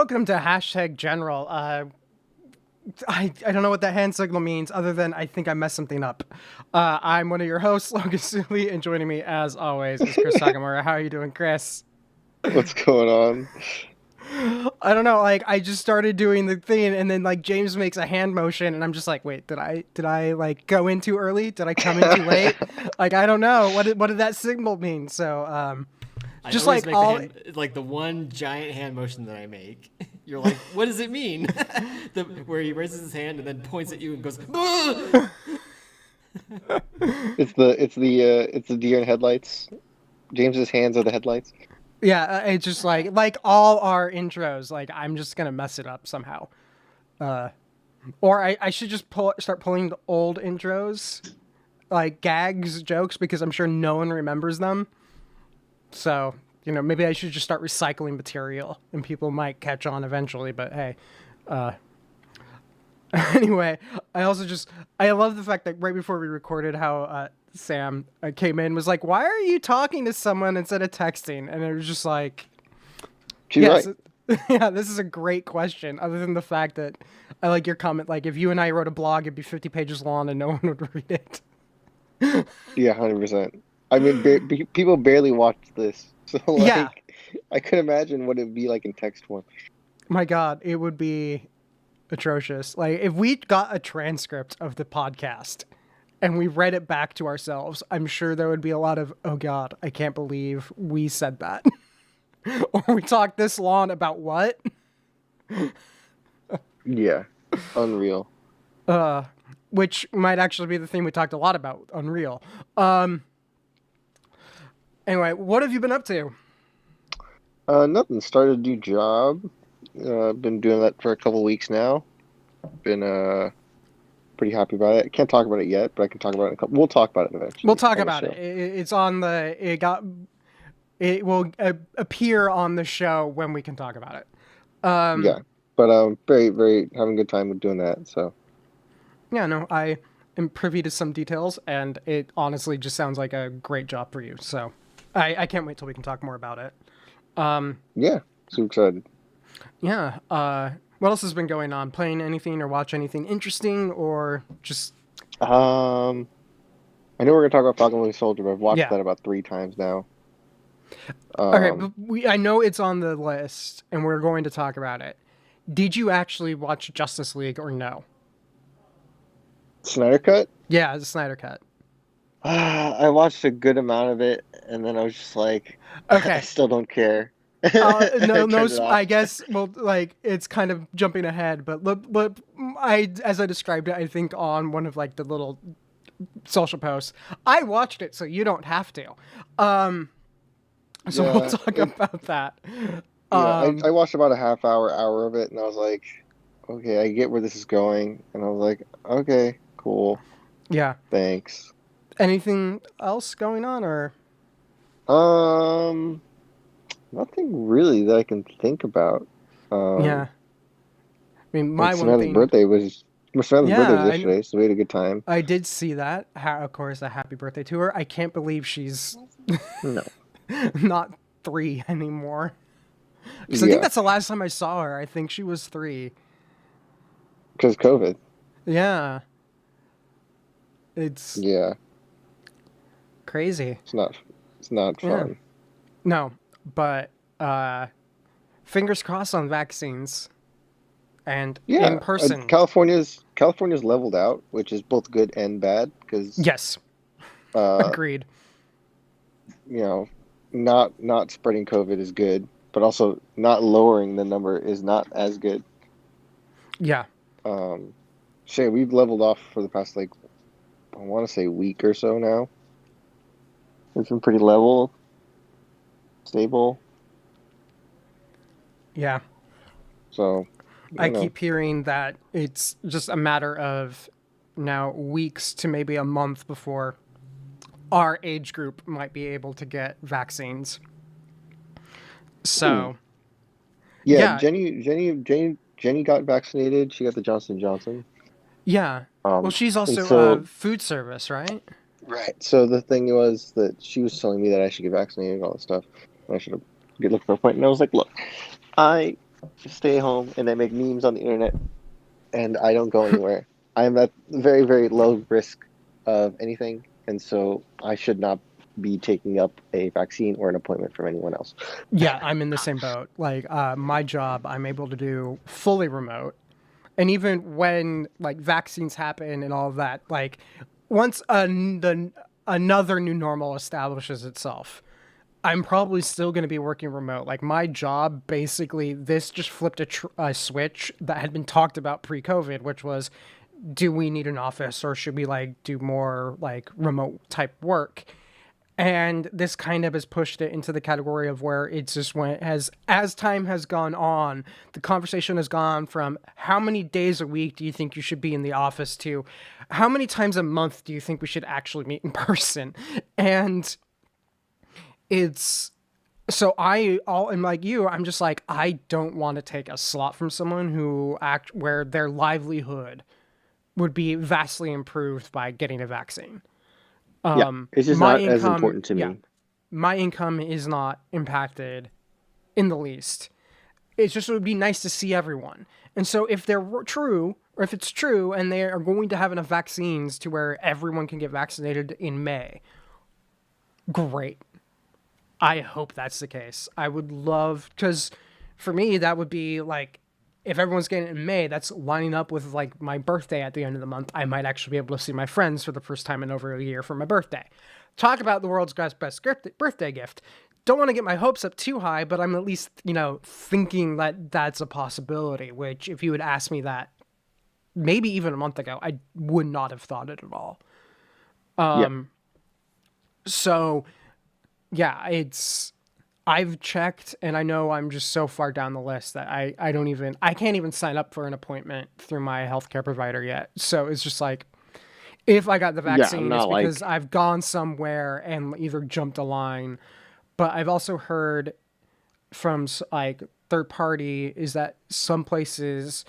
welcome to hashtag general. I don't know what that hand signal means other than I think I messed something up. I'm one of your hosts, Logan Sully, and joining me as always is Chris Sagamura. How are you doing, Chris? What's going on? I don't know, like I just started doing the thing and then like James makes a hand motion and I'm just like, wait, did I like go in too early? Did I come in too late? Like I don't know. What did that signal mean? So I just always like make all like the one giant hand motion that I make. You're like, what does it mean? Where he raises his hand and then points at you and goes, "Ah!" It's the deer in headlights. James's hands are the headlights. Yeah, it's just like all our intros. Like I'm just gonna mess it up somehow, or I should just start pulling the old intros, like gags, jokes, because I'm sure no one remembers them. So maybe I should just start recycling material, and people might catch on eventually. But hey, anyway, I love the fact that right before we recorded, how Sam came in and was like, "Why are you talking to someone instead of texting?" And it was just like, She's yes, right. yeah, this is a great question. Other than the fact that I like your comment, like if you and I wrote a blog, it'd be 50 pages long and no one would read it. Yeah, 100%. I mean, people barely watch this, so Yeah, I could imagine what it'd be like in text form. my God, it would be atrocious. Like if we got a transcript of the podcast and we read it back to ourselves, I'm sure there would be a lot of, oh God, I can't believe we said that. Or we talked this long about what? Yeah, unreal. Which might actually be the thing we talked a lot about, Unreal. Anyway, what have you been up to? Nothing. Started a new job. Been doing that for a couple weeks now. Been pretty happy about it. Can't talk about it yet, but I can talk about it in a couple. We'll talk about it eventually. We'll talk on the about it. show. It's on the. It will appear on the show when we can talk about it. Yeah, but very very having a good time with doing that. So Yeah, no, I am privy to some details, and it honestly just sounds like a great job for you. So I can't wait till we can talk more about it. yeah, super excited. Yeah. What else has been going on? Playing anything or watch anything interesting, or just I know we're gonna talk about Falcon Winter Soldier, but I've watched yeah. that about 3 times now. Okay, Um, but I know it's on the list, and we're going to talk about it. Did you actually watch Justice League or no? Snyder Cut. Yeah, the Snyder Cut. I watched a good amount of it, and then I was just like, I Okay. still don't care. No, I no. turned it off. I guess. Well, like it's kind of jumping ahead, but as I described it, I think on one of like the little social posts, I watched it, so you don't have to. So we'll Yeah, talk about that. yeah. I Um, watched about a hour of it, and I was like, okay, I get where this is going, and I was like, okay, cool, yeah. thanks. Anything else going on, or Um, Nothing really that I can think about. yeah? Um, I mean, like my Samantha's birthday yeah, was yesterday, so we had a good time. I did see that. Of course, a happy birthday to her. I can't believe she's No, not 3 anymore. Because I think yeah, that's the last time I saw her. I think she was 3. because COVID. Yeah, it's Yeah, crazy. it's not, it's not Yeah. fun. No, but fingers crossed on vaccines and in Yeah, person. California's leveled out, which is both good and bad because Yes, uh, agreed. you know, not spreading COVID is good, but also not lowering the number is not as good. Yeah, Um, so yeah, we've leveled off for the past like I want to say week or so now. It's been pretty level, stable. yeah. So, I you know, keep hearing that it's just a matter of now weeks to maybe a month before our age group might be able to get vaccines. ooh. So, Yeah, yeah, Jenny got vaccinated. She got the Johnson & Johnson. yeah. Well, she's And also so food service, right? right. So the thing was that she was telling me that I should get vaccinated and all that stuff. And I should have get looked for an appointment. And I was like, look, I just stay home, and I make memes on the internet, and I don't go anywhere. I'm at very, very low risk of anything, and so I should not be taking up a vaccine or an appointment from anyone else. Yeah, I'm in the same boat. Like, my job, I'm able to do fully remote. And even when, like, vaccines happen and all of that, like, once another new normal establishes itself, I'm probably still going to be working remote. Like, my job, basically, this just flipped a switch that had been talked about pre-COVID, which was, do we need an office or should we, like, do more, like, remote type work? And this kind of has pushed it into the category of where it's just when it has, as time has gone on, the conversation has gone from how many days a week do you think you should be in the office to how many times a month do you think we should actually meet in person? And it's so I'm like you, I'm just like, I don't want to take a slot from someone where their livelihood would be vastly improved by getting a vaccine. Yeah, it's just My not as income, important to yeah, me. my income is not impacted in the least. It's just, it would be nice to see everyone. And so if they're true, or if it's true, and they are going to have enough vaccines to where everyone can get vaccinated in May, great. I hope that's the case. I would love, because for me, that would be like, if everyone's getting it in May, that's lining up with like my birthday at the end of the month. I might actually be able to see my friends for the first time in over a year for my birthday. Talk about the world's best birthday gift. Don't want to get my hopes up too high, but I'm at least, thinking that that's a possibility, which if you had asked me that maybe even a month ago, I would not have thought it at all. Yeah, So yeah, I've checked and I know I'm just so far down the list that I can't even sign up for an appointment through my healthcare provider yet. So it's just like, if I got the yeah, vaccine, it's not like because I've gone somewhere and either jumped a line. But I've also heard from like third party is that some places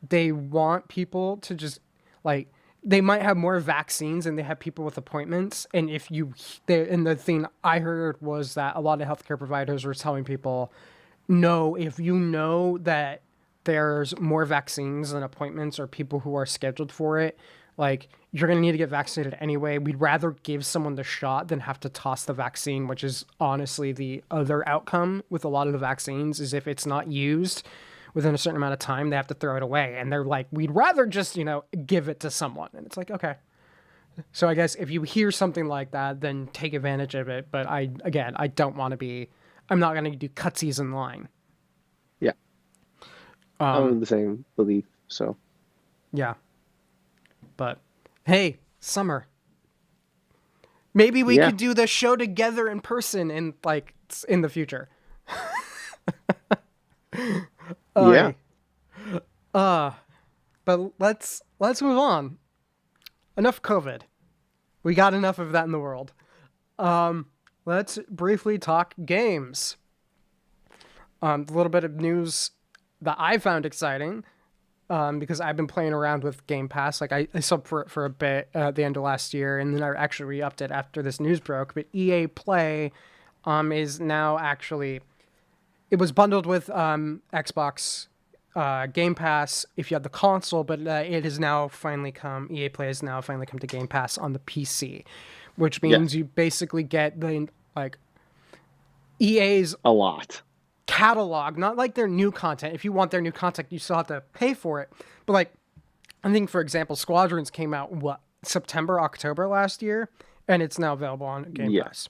they want people to just like, they might have more vaccines and they have people with appointments. And and the thing I heard was that a lot of healthcare providers were telling people, no, if you know that there's more vaccines than appointments or people who are scheduled for it, like, you're going to need to get vaccinated anyway. We'd rather give someone the shot than have to toss the vaccine, which is honestly the other outcome with a lot of the vaccines is if it's not used within a certain amount of time, they have to throw it away. And they're like, we'd rather just, give it to someone. And it's like, okay. So I guess if you hear something like that, then take advantage of it. But I don't want to I'm not going to do cutsies in line. yeah, I'm of the same belief. So Yeah. But hey, summer. Maybe we yeah, could do the show together in person in the future. yeah, But let's move on. Enough COVID. We got enough of that in the world. Let's briefly talk games. A little bit of news that I found exciting. Because I've been playing around with Game Pass. Like I subbed for a bit at the end of last year, and then I actually re-upped it after this news broke. But EA Play is now actually, it was bundled with Xbox Game Pass if you have the console, but it has now finally come. EA Play has now finally come to Game Pass on the PC, which means you basically get the EA's a lot. catalog, not like their new content. If you want their new content, you still have to pay for it. But like, I think for example, Squadrons came out September, October last year, and it's now available on Game Pass.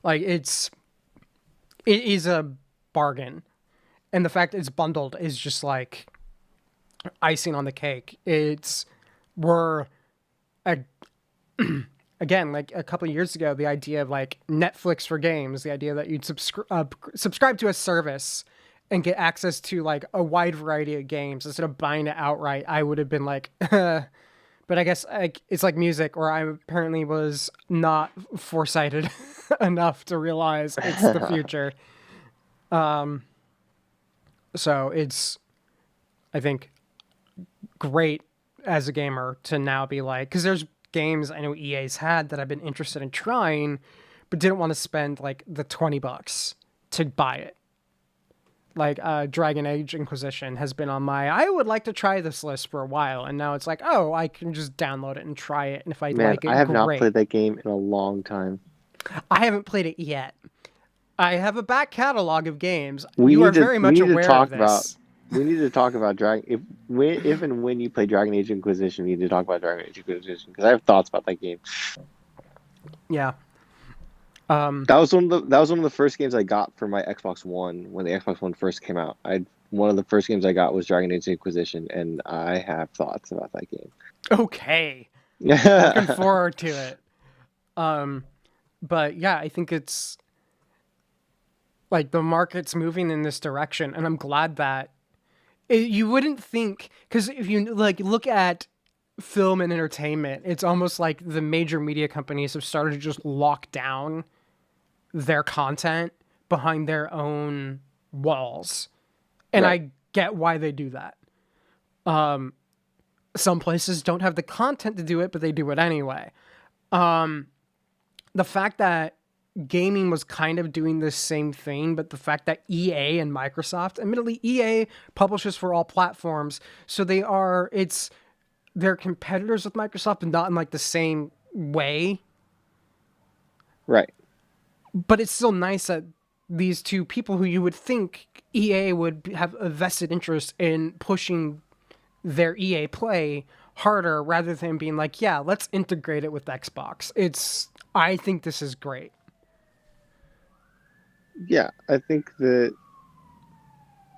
Like it is a bargain, and the fact it's bundled is just like icing on the cake. Again, like a couple of years ago, the idea of like Netflix for games, the idea that you'd subscribe to a service and get access to like a wide variety of games instead of buying it outright, I would have been like, but I guess it's like music, or I apparently was not foresighted enough to realize it's the future. So it's, I think, great as a gamer to now be like, because there's games I know EA's had that I've been interested in trying, but didn't want to spend like the $20 to buy it. Like Dragon Age Inquisition has been on my I would like to try this list for a while, and now it's like, oh, I can just download it and try it, and if I Man, like I it, have not great. played that game in a long time. I haven't played it yet. I have a back catalog of games. We You are need to very we much need to aware of talk about this. we need to talk about Dragon if and when you play Dragon Age Inquisition, we need to talk about Dragon Age Inquisition because I have thoughts about that game. Yeah. That was one of the first games I got for my Xbox One when the Xbox One first came out. I One of the first games I got was Dragon Age Inquisition, and I have thoughts about that game. Okay. Looking forward to it. But yeah, I think it's like the market's moving in this direction, and I'm glad that you wouldn't think, because if you like look at film and entertainment, it's almost like the major media companies have started to just lock down their content behind their own walls. And Right. I get why they do that. Some places don't have the content to do it, but they do it anyway. The fact that gaming was kind of doing the same thing, but the fact that EA and Microsoft, admittedly, EA publishes for all platforms, so they're competitors with Microsoft, but not in like the same way. Right. But it's still nice that these two people who you would think EA would have a vested interest in pushing their EA Play harder rather than being like, yeah, let's integrate it with Xbox. I think this is great. Yeah, I think that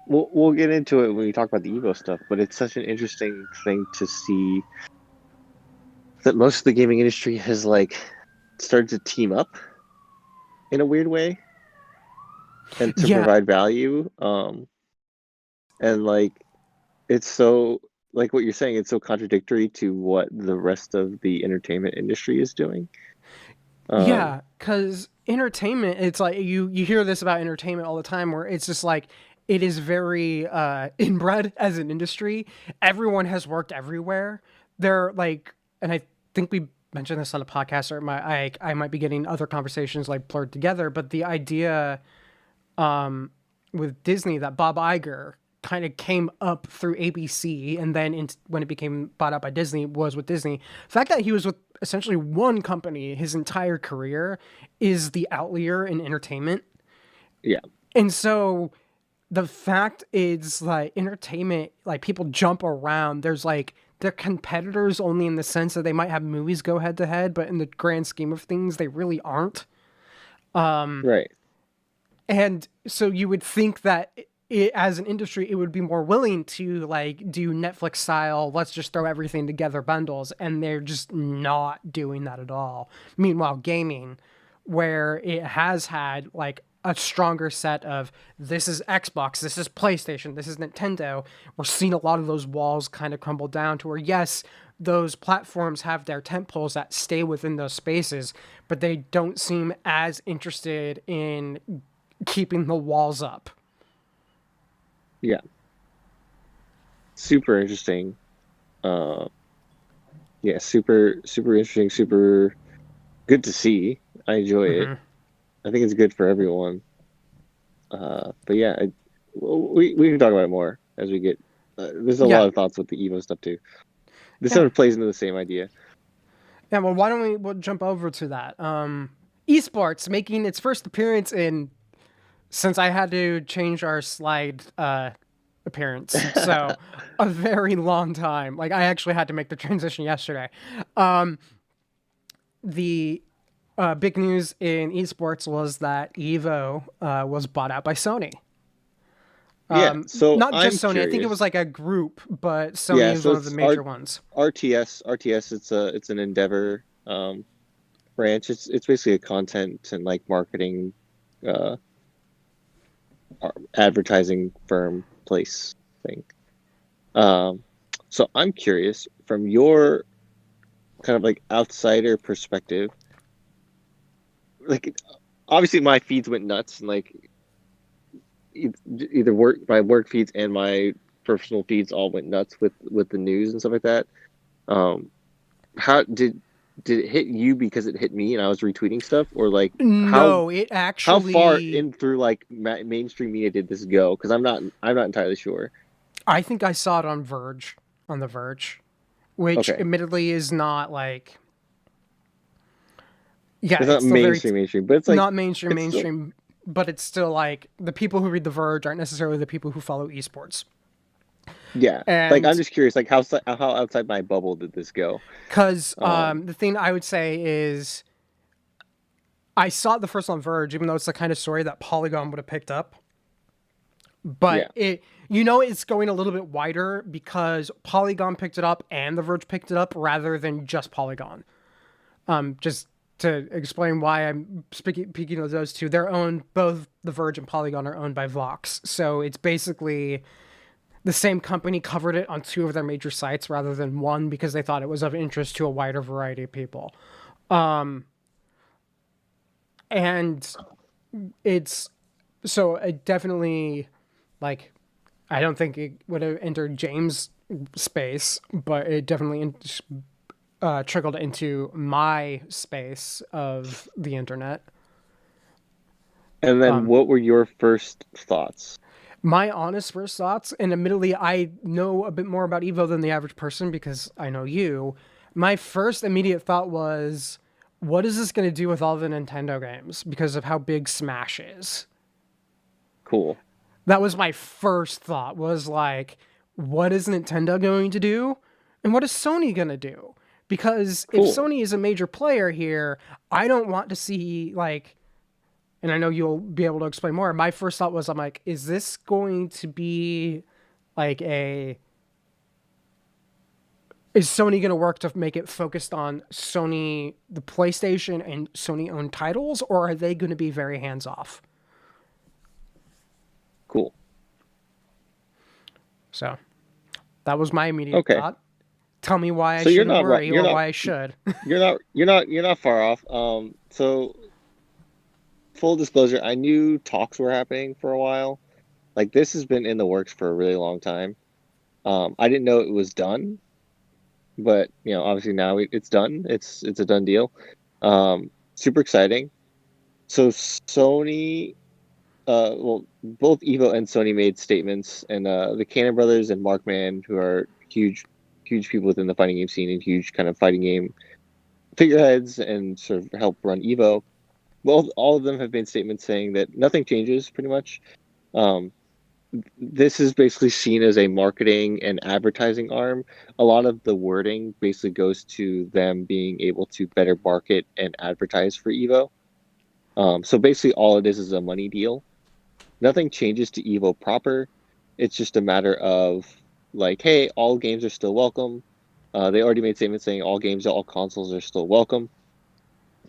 we'll get into it when we talk about the Evo stuff, but it's such an interesting thing to see that most of the gaming industry has like started to team up in a weird way and to Yeah, provide value. And like it's so like what you're saying, it's so contradictory to what the rest of the entertainment industry is doing. Um, yeah, because entertainment, it's like you hear this about entertainment all the time, where it's just like it is very inbred as an industry. Everyone has worked everywhere. They're like, and I think we mentioned this on a podcast, or I might be getting other conversations like blurred together. But the idea with Disney that Bob Iger kind of came up through ABC, and then when it became bought out by Disney was with Disney. The fact that he was with essentially one company his entire career is the outlier in entertainment. yeah, And so the fact is like entertainment, like people jump around. There's like they're competitors only in the sense that they might have movies go head to head, but in the grand scheme of things, they really aren't. right. And so you would think that as an industry, it would be more willing to like do Netflix style, let's just throw everything together bundles. And they're just not doing that at all. Meanwhile, gaming, where it has had like a stronger set of this is Xbox, this is PlayStation, this is Nintendo, we're seeing a lot of those walls kind of crumble down to where, yes, those platforms have their tentpoles that stay within those spaces, but they don't seem as interested in keeping the walls up. Yeah, super interesting. Uh, yeah, super interesting, super good to see. I enjoy it. I think it's good for everyone. But yeah, we can talk about it more as we get. There's a Yeah. lot of thoughts with the Evo stuff too. This Yeah. one plays into the same idea. Yeah, well, why don't we'll jump over to that? Esports making its first appearance in since I had to change our slide appearance, so a very long time. Like I actually had to make the transition yesterday. The big news in esports was that Evo was bought out by Sony. Yeah, so Not I'm just Sony. I think it curious. was like a group, but Sony Yeah, is so one of the it's major ones. RTS. It's an Endeavor branch. It's basically a content and like marketing uh, advertising firm place thing. Um, so I'm curious from your kind of like outsider perspective, like obviously my feeds went nuts and like either my work feeds and my personal feeds all went nuts with the news and stuff like that. Um, how did did it hit you because it hit me and I was retweeting stuff, or like No, it how far actually. in through like mainstream media did this go? Because I'm not entirely sure. I think I saw it on Verge, on The Verge, which Okay, admittedly is not like. Yeah, it's it's not still very mainstream, but it's like not mainstream, it's still mainstream, but it's still like the people who read The Verge aren't necessarily the people who follow esports. yeah. Like I'm And just curious, like how outside my bubble did this go? because Um, the thing I would say is I saw it the first on Verge, even though it's the kind of story that Polygon would have picked up. yeah, But it's going a little bit wider because Polygon picked it up and The Verge picked it up rather than just Polygon. Just to explain why I'm speaking of those two, they're owned, both The Verge and Polygon are owned by Vox. So it's basically the same company covered it on two of their major sites rather than one because they thought it was of interest to a wider variety of people. And it's so it definitely like I don't think it would have entered James' space, but it definitely trickled into my space of the internet. and then what were your first thoughts? My honest first thoughts, and admittedly, I know a bit more about Evo than the average person because I know you. My first immediate thought was, what is this going to do with all the Nintendo games because of how big Smash is? Cool, That was my first thought, was like, what is Nintendo going to do? And what is Sony going to do? Because if cool. Sony is a major player here, I don't want to see like, and I know you'll be able to explain more. My first thought was, I'm like, is this going to be like is Sony going to work to make it focused on Sony, the PlayStation, and Sony owned titles, or are they going to be very hands off? Cool. So that was my immediate Okay. thought. Tell me why I So you're shouldn't not right. worry or why I should. You're not far off. So full disclosure, I knew talks were happening for a while. Like this has been in the works for a really long time. I didn't know it was done, but you know, obviously now it's done. It's a done deal. Super exciting. So Sony, well, both Evo and Sony made statements, and the Cannon brothers and Markman, who are huge people within the fighting game scene and huge kind of fighting game figureheads and sort of help run Evo. Well, all of them have made statements saying that nothing changes pretty much. Um, this is basically seen as a marketing and advertising arm. A lot of the wording basically goes to them being able to better market and advertise for Evo. So basically, all it is a money deal. Nothing changes to Evo proper. It's just a matter of like, hey, all games are still welcome. They already made statements saying all games, all consoles are still welcome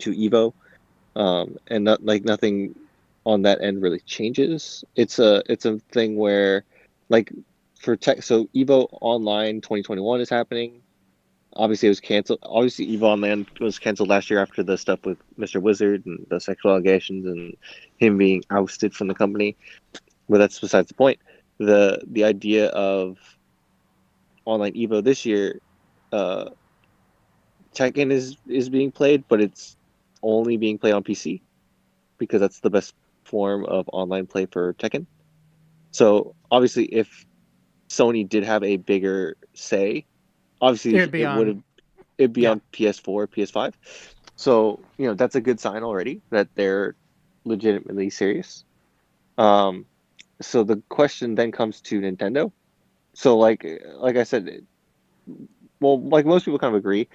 to Evo, and not like nothing on that end really changes. It's a thing where like for tech, so Evo Online 2021 is happening. Obviously, it was canceled. Obviously, Evo Online was canceled last year after the stuff with Mr. Wizard and the sexual allegations and him being ousted from the company. But that's besides the point. The idea of online Evo this year, uh, Tekken is being played, but it's only being played on PC because that's the best form of online play for Tekken. So obviously, if Sony did have a bigger say, It would obviously be on, it'd be yeah. on PS4, PS5. So you know that's a good sign already that they're legitimately serious. Um, so the question then comes to Nintendo. So like I said, well, like most people kind of agree,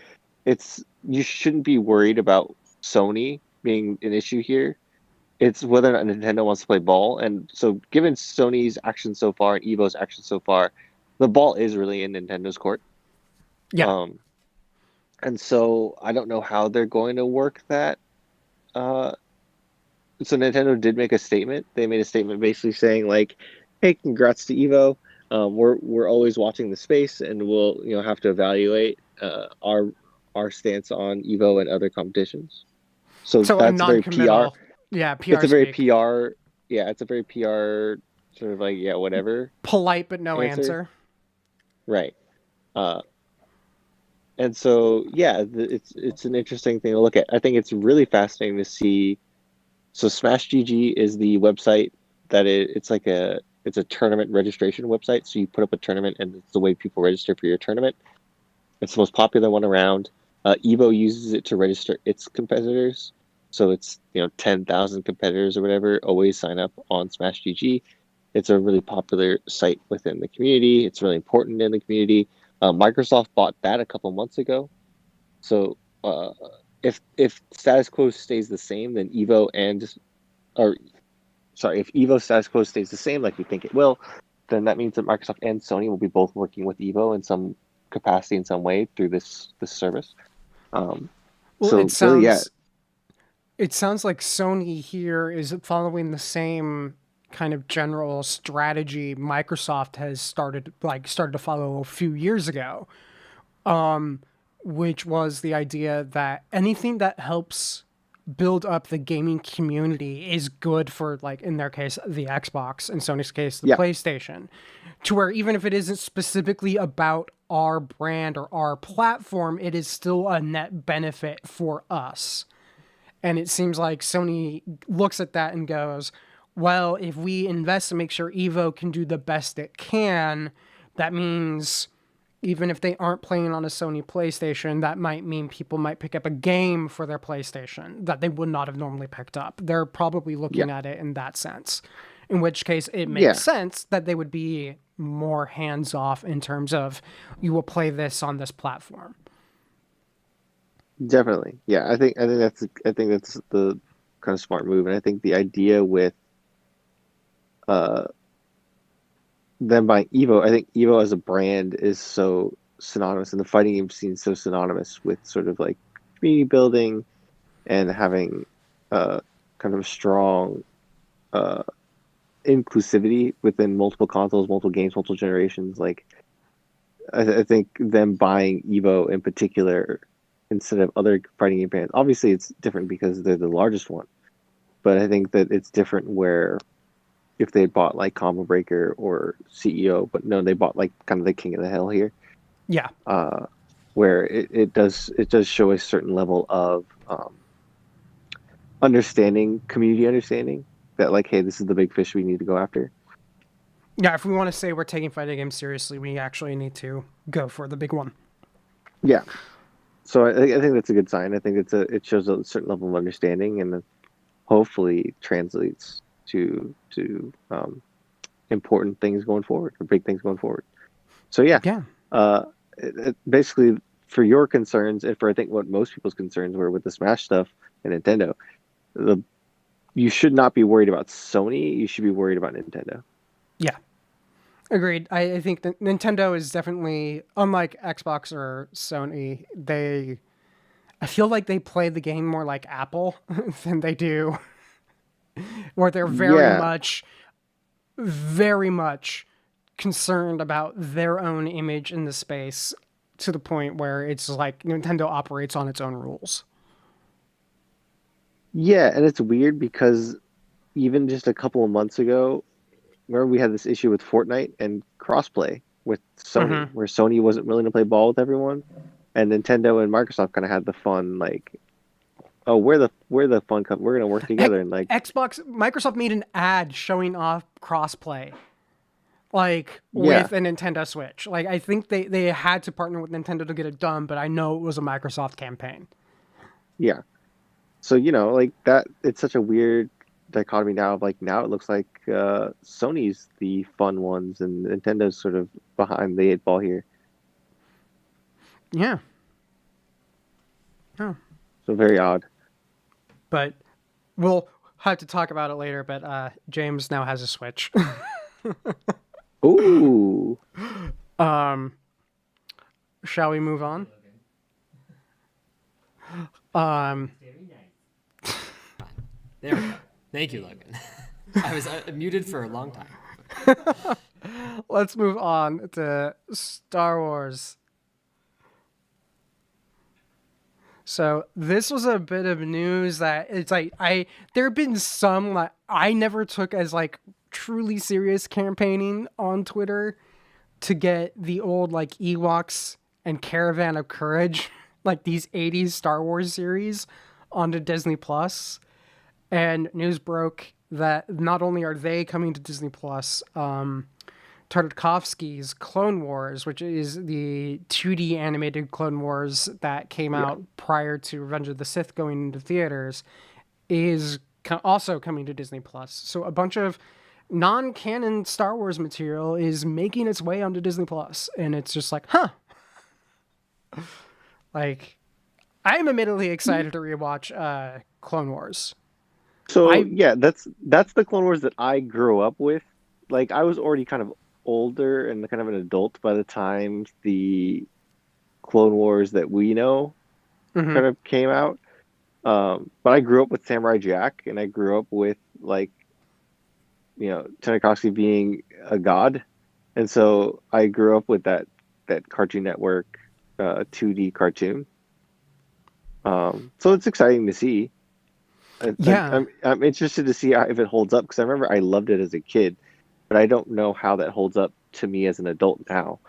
it's you shouldn't be worried about Sony being an issue here. It's whether or not Nintendo wants to play ball. And so, given Sony's action so far and Evo's action so far, the ball is really in Nintendo's court. Yeah. Um, and so I don't know how they're going to work that. Uh, so Nintendo did make a statement. They made a statement basically saying like, "Hey, congrats to Evo. We're always watching the space, and we'll have to evaluate our stance on Evo and other competitions." So So a that's a very PR. non-committal, yeah, It's PR a very speak. PR. Yeah, it's a very PR sort of like yeah, whatever Polite but no answer. answer. Right. Uh, And so, yeah, it's an interesting thing to look at. I think it's really fascinating to see. So Smash GG is the website that it's a tournament registration website. So you put up a tournament, and it's the way people register for your tournament. It's the most popular one around. Evo uses it to register its competitors. So it's 10,000 competitors or whatever always sign up on Smash GG. It's a really popular site within the community. It's really important in the community. Microsoft bought that a couple months ago. So if status quo stays the same, then Evo or sorry, if Evo status quo stays the same, like we think it will, then that means that Microsoft and Sony will be both working with Evo in some capacity, in some way through this service. Well, So really, yeah, it sounds like Sony here is following the same kind of general strategy Microsoft has started to follow a few years ago, which was the idea that anything that helps build up the gaming community is good for, like, in their case, the Xbox, in Sony's case, the yeah, PlayStation, to where even if it isn't specifically about our brand or our platform, it is still a net benefit for us. And it seems like Sony looks at that and goes, well, if we invest to make sure Evo can do the best it can, that means even if they aren't playing on a Sony PlayStation, that might mean people might pick up a game for their PlayStation that they would not have normally picked up. They're probably yeah, looking at it in that sense, in which case it makes yeah, sense that they would be more hands off in terms of you will play this on this platform. definitely, yeah. I think that's the kind of smart move, and I think the idea with uh them buying Evo, I think Evo as a brand is so synonymous, and the fighting game scene is so synonymous with sort of like community building and having uh kind of a strong uh inclusivity within multiple consoles, multiple games, multiple generations. Like I think them buying Evo in particular instead of other fighting game brands. Obviously, it's different because they're the largest one, but I think that it's different where if they bought like Combo Breaker or CEO, but no, they bought like kind of the King of the Hill here, Yeah. uh, where it does show a certain level of understanding, community understanding that like, hey, this is the big fish we need to go after. Yeah, if we want to say we're taking fighting games seriously, we actually need to go for the big one. Yeah, so I think that's a good sign. I think it shows a certain level of understanding, and then hopefully translates to important things going forward or big things going forward. So yeah, Yeah. basically for your concerns and for I think what most people's concerns were with the Smash stuff and Nintendo, the you should not be worried about Sony. You should be worried about Nintendo. Yeah. Agreed. I think that Nintendo is definitely, unlike Xbox or Sony, I feel like they play the game more like Apple than they do, where they're Yeah, very much concerned about their own image in the space to the point where it's like Nintendo operates on its own rules. yeah, and it's weird because even just a couple of months ago, remember we had this issue with Fortnite and crossplay with Sony, Hmm. where Sony wasn't willing to play ball with everyone, and Nintendo and Microsoft kind of had the fun like, oh, we're the fun cup, we're gonna work together and like, Microsoft made an ad showing off crossplay, like yeah, with a Nintendo Switch. Like I think they had to partner with Nintendo to get it done, but I know it was a Microsoft campaign. yeah. So like that, it's such a weird dichotomy now of like now it looks like Sony's the fun ones and Nintendo's sort of behind the eight ball here. Yeah. Oh. So very odd. But we'll have to talk about it later. But James now has a Switch. Ooh, um, shall we move on? Um, There we go. Thank you, Logan. I was muted for a long time. let's move on to Star Wars. So this was a bit of news that it's like there have been some like I never took as like truly serious campaigning on Twitter to get the old like Ewoks and Caravan of Courage, like these 80s Star Wars series, onto Disney Plus. And news broke that not only are they coming to Disney Plus, Tartakovsky's Clone Wars, which is the 2D animated Clone Wars that came out prior to Revenge of the Sith going into theaters, is also coming to Disney Plus. So a bunch of non-canon Star Wars material is making its way onto Disney Plus, and it's just like, huh. Like, I'm admittedly excited to rewatch Clone Wars. So yeah, that's the Clone Wars that I grew up with. Like I was already kind of older and kind of an adult by the time the Clone Wars that we know kind of came out. But I grew up with Samurai Jack, and I grew up with like, you know, Tartakovsky being a god, and so I grew up with that Cartoon Network 2D cartoon. So it's exciting to see. I'm interested to see if it holds up, because I remember I loved it as a kid, but I don't know how that holds up to me as an adult now.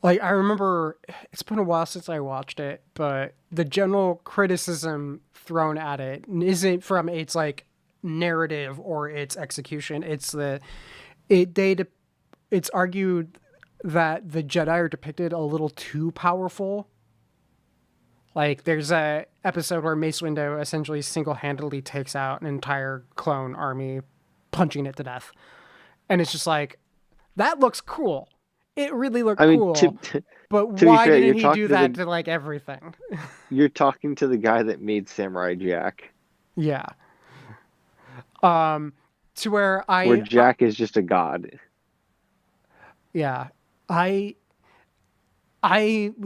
Like, I remember, it's been a while since I watched it, but the general criticism thrown at it isn't from its like narrative or its execution. It's it's argued that the Jedi are depicted a little too powerful. Like, there's a episode where Mace Windu essentially single-handedly takes out an entire clone army, punching it to death. And it's just like, that looks cool. It really looked cool. But why didn't he do that to like everything? You're talking to the guy that made Samurai Jack. Yeah. To where Jack is just a god. Yeah. The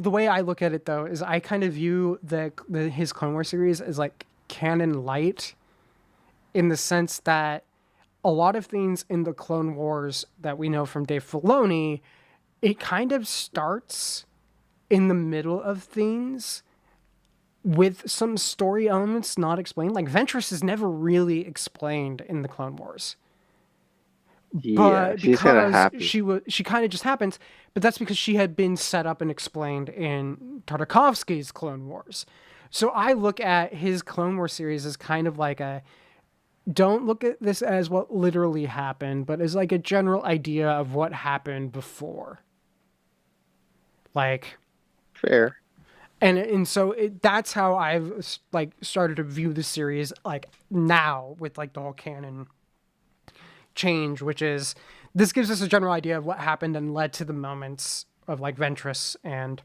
way I look at it though is I kind of view his Clone Wars series as like canon light, in the sense that a lot of things in the Clone Wars that we know from Dave Filoni, it kind of starts in the middle of things with some story elements not explained. Like Ventress is never really explained in the Clone Wars. Yeah, but because she kind of just happens, but that's because she had been set up and explained in Tartakovsky's Clone Wars. So I look at his Clone Wars series as kind of like don't look at this as what literally happened, but as like a general idea of what happened before. Like, fair. And so that's how I've like started to view the series like now, with like the whole canon change, which is this gives us a general idea of what happened and led to the moments of like Ventress and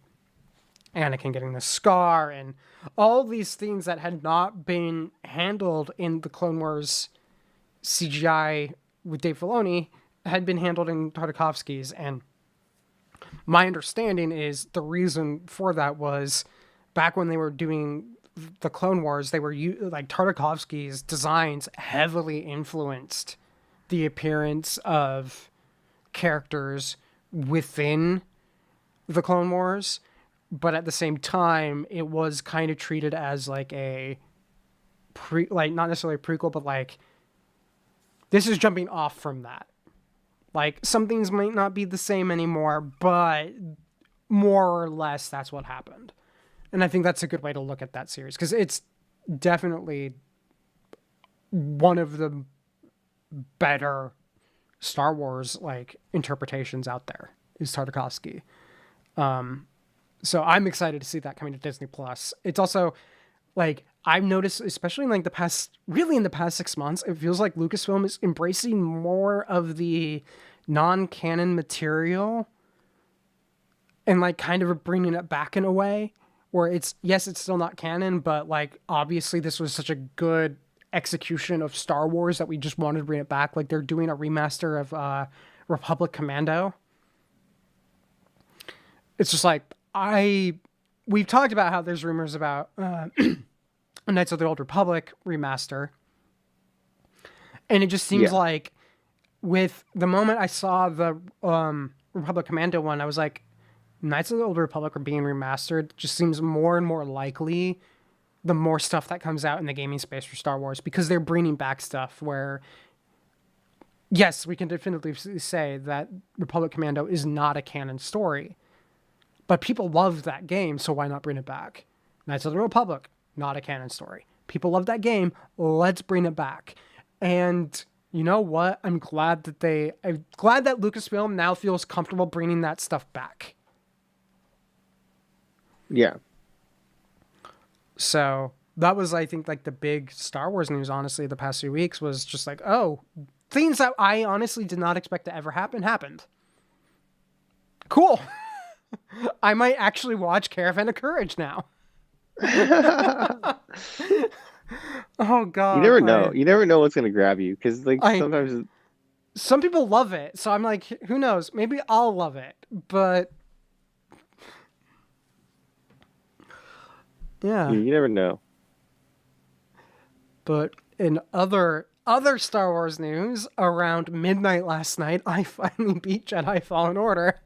Anakin getting the scar and all these things that had not been handled in the Clone Wars CGI with Dave Filoni had been handled in Tartakovsky's. And my understanding is the reason for that was back when they were doing the Clone Wars, they were like Tartakovsky's designs heavily influenced the appearance of characters within the Clone Wars, but at the same time, it was kind of treated as like a not necessarily a prequel, but like this is jumping off from that. Like some things might not be the same anymore, but more or less that's what happened. And I think that's a good way to look at that series, because it's definitely one of the better Star Wars like interpretations out there is Tartakovsky. So I'm excited to see that coming to Disney Plus. It's also like I've noticed, especially in like the past 6 months, it feels like Lucasfilm is embracing more of the non-canon material and like kind of bringing it back in a way where it's still not canon, but like obviously this was such a good execution of Star Wars that we just wanted to bring it back. Like they're doing a remaster of Republic Commando. It's just like we've talked about how there's rumors about Knights of the Old Republic remaster, and it just seems like with the moment I saw the Republic Commando one, I was like, Knights of the Old Republic are being remastered. Just seems more and more likely the more stuff that comes out in the gaming space for Star Wars, because they're bringing back stuff where, yes, we can definitively say that Republic Commando is not a canon story, But people loved that game, so why not bring it back? Knights of the Republic, not a canon story. People love that game, let's bring it back. And you know what? I'm glad that Lucasfilm now feels comfortable bringing that stuff back. Yeah. So that was, I think, like the big Star Wars news, honestly, the past few weeks was just like, oh, things that I honestly did not expect to ever happen happened. Cool. I might actually watch Caravan of Courage now. Oh God! You never know. You never know what's gonna grab you because sometimes some people love it, so I'm like, who knows? Maybe I'll love it, but yeah, you never know. But in other Star Wars news, around midnight last night, I finally beat Jedi Fallen Order.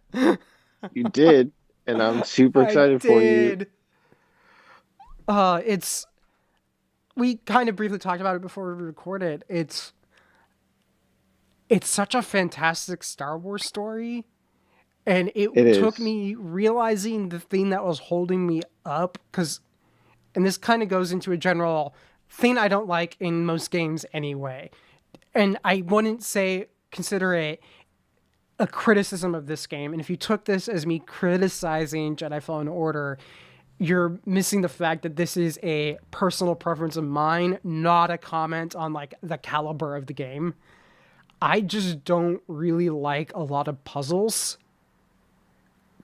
You did, and I'm super excited for you. We kind of briefly talked about it before we recorded. It's such a fantastic Star Wars story, and it took me realizing the thing that was holding me up, and this kind of goes into a general thing I don't like in most games anyway, and I wouldn't consider it a criticism of this game. And if you took this as me criticizing Jedi Fallen Order, you're missing the fact that this is a personal preference of mine, not a comment on like the caliber of the game. I just don't really like a lot of puzzles,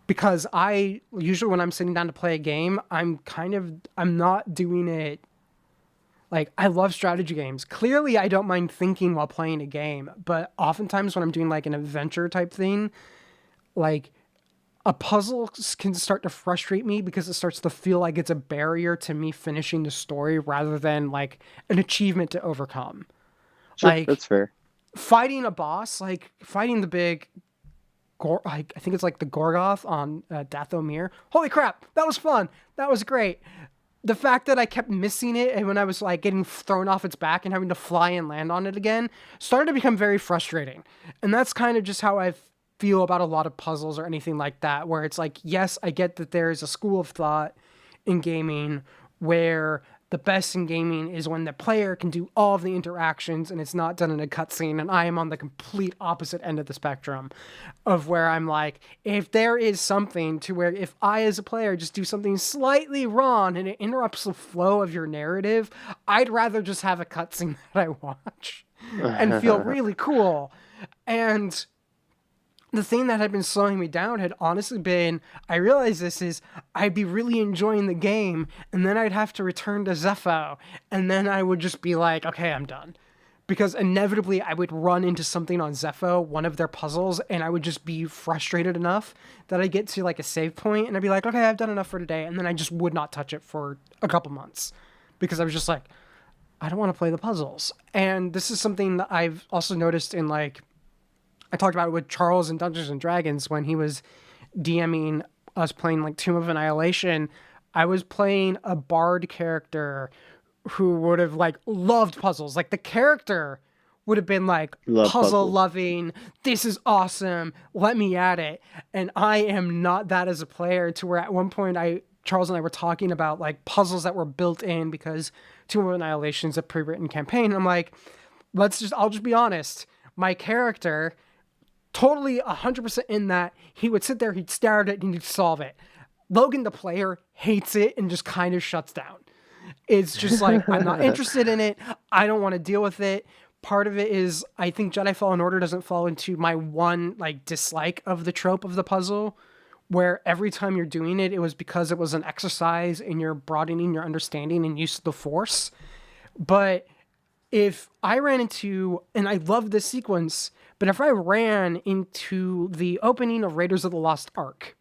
because I usually, when I'm sitting down to play a game, I'm not doing it. Like, I love strategy games. Clearly, I don't mind thinking while playing a game, but oftentimes when I'm doing like an adventure type thing, like a puzzle can start to frustrate me because it starts to feel like it's a barrier to me finishing the story rather than like an achievement to overcome. Sure, like, that's fair. Fighting a boss, like fighting the big, I think it's like the Gorgoth on Dathomir. Holy crap, that was fun. That was great. The fact that I kept missing it, and when I was like getting thrown off its back and having to fly and land on it again, started to become very frustrating. And that's kind of just how I feel about a lot of puzzles or anything like that, where it's like, yes, I get that there is a school of thought in gaming where the best in gaming is when the player can do all of the interactions and it's not done in a cutscene. And I am on the complete opposite end of the spectrum of where I'm like, if there is something to where if I as a player just do something slightly wrong and it interrupts the flow of your narrative, I'd rather just have a cutscene that I watch and feel really cool. And the thing that had been slowing me down had honestly been, I realized I'd be really enjoying the game, and then I'd have to return to Zepho, and then I would just be like, okay, I'm done. Because inevitably I would run into something on Zepho, one of their puzzles, and I would just be frustrated enough that I'd get to like a save point, and I'd be like, okay, I've done enough for today, and then I just would not touch it for a couple months. Because I was just like, I don't want to play the puzzles. And this is something that I've also noticed in like, I talked about it with Charles in Dungeons and Dragons when he was DMing us playing like Tomb of Annihilation. I was playing a bard character who would have like loved puzzles. Like the character would have been like puzzle loving. This is awesome. Let me at it. And I am not that as a player, to where at one point Charles and I were talking about like puzzles that were built in because Tomb of Annihilation is a pre-written campaign. I'm like, I'll just be honest. My character, totally 100% in that, he would sit there, he'd stare at it, and he'd solve it. Logan, the player, hates it and just kind of shuts down. It's just like, I'm not interested in it. I don't want to deal with it. Part of it is, I think Jedi Fallen Order doesn't fall into my one like dislike of the trope of the puzzle, where every time you're doing it, it was because it was an exercise in your broadening your understanding and use of the Force. But if I ran into, and I love this sequence, but if I ran into the opening of Raiders of the Lost Ark,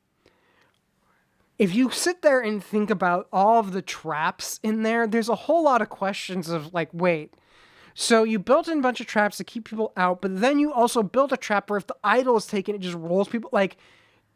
if you sit there and think about all of the traps in there, there's a whole lot of questions of like, wait, so you built in a bunch of traps to keep people out, but then you also built a trap where if the idol is taken, it just rolls people. Like,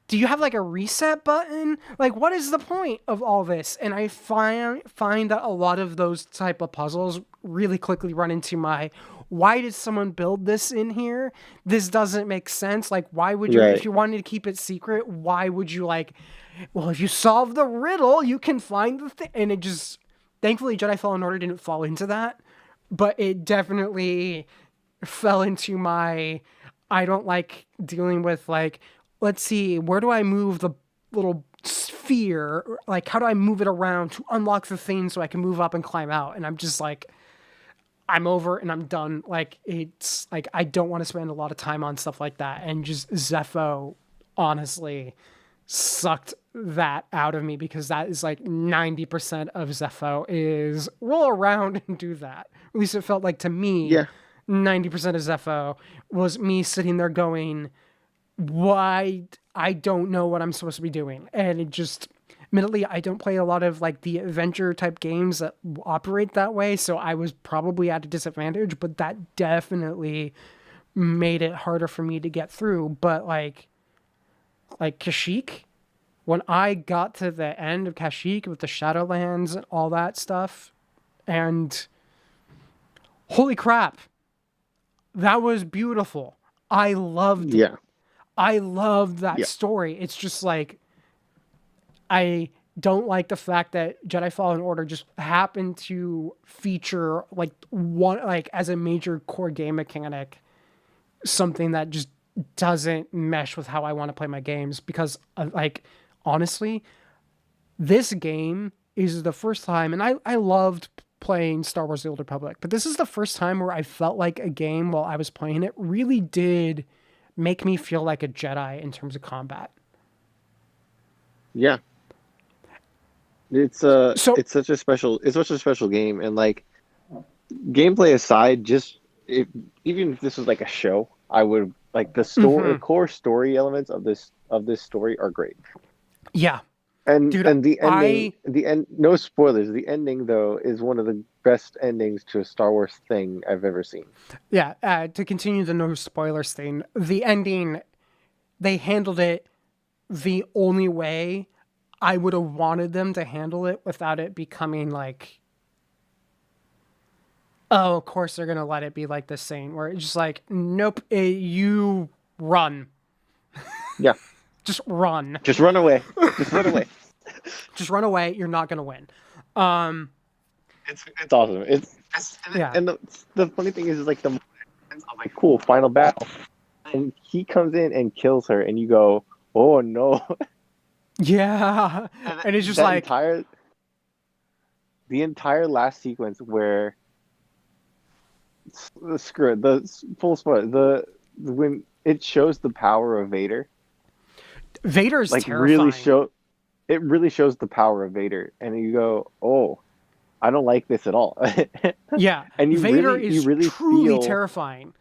do you have like a reset button? Like, what is the point of all this? And I find that a lot of those type of puzzles really quickly run into my, why did someone build this in here? This doesn't make sense. Like, why would you, Right. if you wanted to keep it secret, why would you like, well, if you solve the riddle, you can find the thing. And it just, thankfully, Jedi Fallen Order didn't fall into that, but it definitely fell into my, I don't like dealing with like, let's see, where do I move the little sphere? Like, how do I move it around to unlock the thing so I can move up and climb out? And I'm just like, I'm over and I'm done. Like, it's like, I don't want to spend a lot of time on stuff like that. And just Zepho, honestly, sucked that out of me, because that is like 90% of Zepho is roll around and do that. At least it felt like to me. Yeah. 90% of Zepho was me sitting there going, why? I don't know what I'm supposed to be doing. And it just, admittedly, I don't play a lot of like the adventure type games that operate that way. So I was probably at a disadvantage, but that definitely made it harder for me to get through. But like Kashyyyk, when I got to the end of Kashyyyk with the Shadowlands and all that stuff, and holy crap, that was beautiful. I loved it. Yeah. I loved that story. It's just like, I don't like the fact that Jedi Fallen Order just happened to feature like one, like as a major core game mechanic, something that just doesn't mesh with how I want to play my games. Because like, honestly, this game is the first time, and I loved playing Star Wars The Old Republic, but this is the first time where I felt like a game while I was playing it really did make me feel like a Jedi in terms of combat. Yeah. It's such a special game, and like, gameplay aside, just even if this was like a show, I would like the story, the core story elements of this story are great. Yeah. And Dude, and the ending, no spoilers. The ending though is one of the best endings to a Star Wars thing I've ever seen. Yeah, to continue the no spoilers thing, the ending, they handled it the only way I would have wanted them to handle it, without it becoming like, oh, of course they're gonna let it be like this scene where it's just like, nope, you run. Yeah. Just run. Just run away. Just run away. Just run away. You're not gonna win. It's awesome. And the funny thing is like I'm like, cool, final battle, and he comes in and kills her, and you go, oh no. Yeah, and it's just like the entire last sequence where screw it, the full spoiler, when it shows the power of Vader. Vader's like terrifying. It really shows the power of Vader, and you go, oh, I don't like this at all. Yeah, and Vader is really truly feel, terrifying.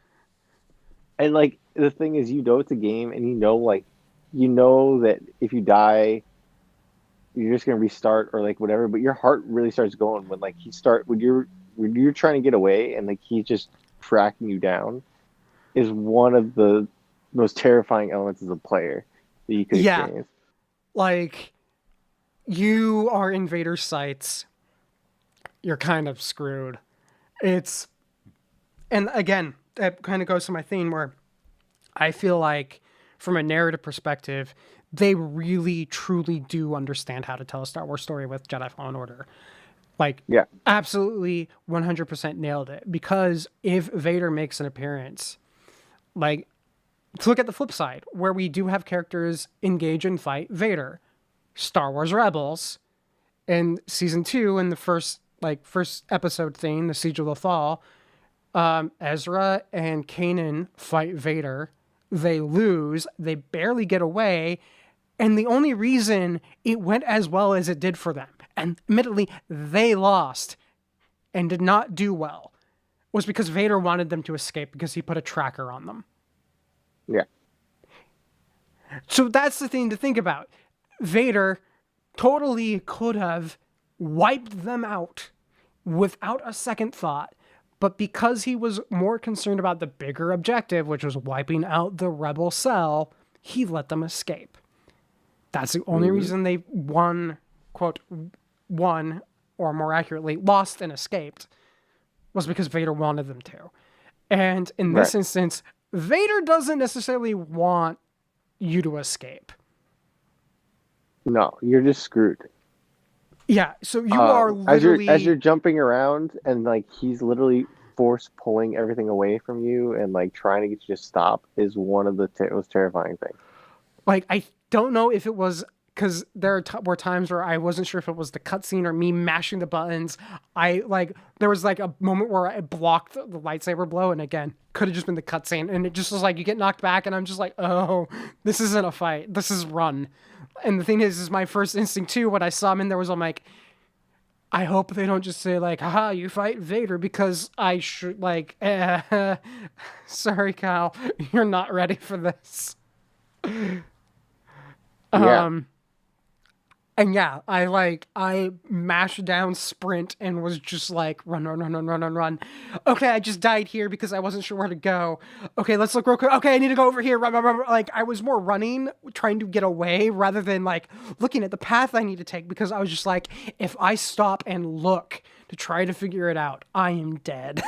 And like the thing is, it's a game, and you know that if you die, you're just gonna restart or like whatever. But your heart really starts going when when you're trying to get away, and like he's just tracking you down, is one of the most terrifying elements as a player that you could experience. Like, you are in Vader's sights, you're kind of screwed. And again, that kind of goes to my theme where I feel like, from a narrative perspective, they really, truly do understand how to tell a Star Wars story with Jedi Fallen Order. Like, absolutely 100% nailed it. Because if Vader makes an appearance, like, to look at the flip side, where we do have characters engage and fight Vader. Star Wars Rebels, in season 2, in the first episode thing, the Siege of Lothal, Ezra and Kanan fight Vader. They lose. They barely get away. And the only reason it went as well as it did for them, and admittedly they lost and did not do well, was because Vader wanted them to escape because he put a tracker on them. Yeah. So that's the thing to think about. Vader totally could have wiped them out without a second thought, but because he was more concerned about the bigger objective, which was wiping out the rebel cell, he let them escape. That's the only reason they won, or more accurately, lost and escaped, was because Vader wanted them to. And in Right. this instance, Vader doesn't necessarily want you to escape. No, you're just screwed. Yeah, so you are As you're literally jumping around and like he's literally force pulling everything away from you and like trying to get you to stop is one of the most terrifying things. like, I don't know if it was because there were times where I wasn't sure if it was the cutscene or me mashing the buttons. There was like a moment where I blocked the lightsaber blow, and again, could have just been the cutscene, and it just was like you get knocked back, and I'm just like, oh, this isn't a fight, this is run. And the thing is my first instinct too when I saw him in there was I'm like, I hope they don't just say like, haha, you fight Vader, because I should like, sorry, Kyle, you're not ready for this. Yeah. And yeah, I mashed down sprint and was just like, run, run, run, run, run, run, run. Okay, I just died here because I wasn't sure where to go. Okay, let's look real quick. Okay, I need to go over here. Run, run, run. Like, I was more running, trying to get away rather than like looking at the path I need to take, because I was just like, if I stop and look to try to figure it out, I am dead.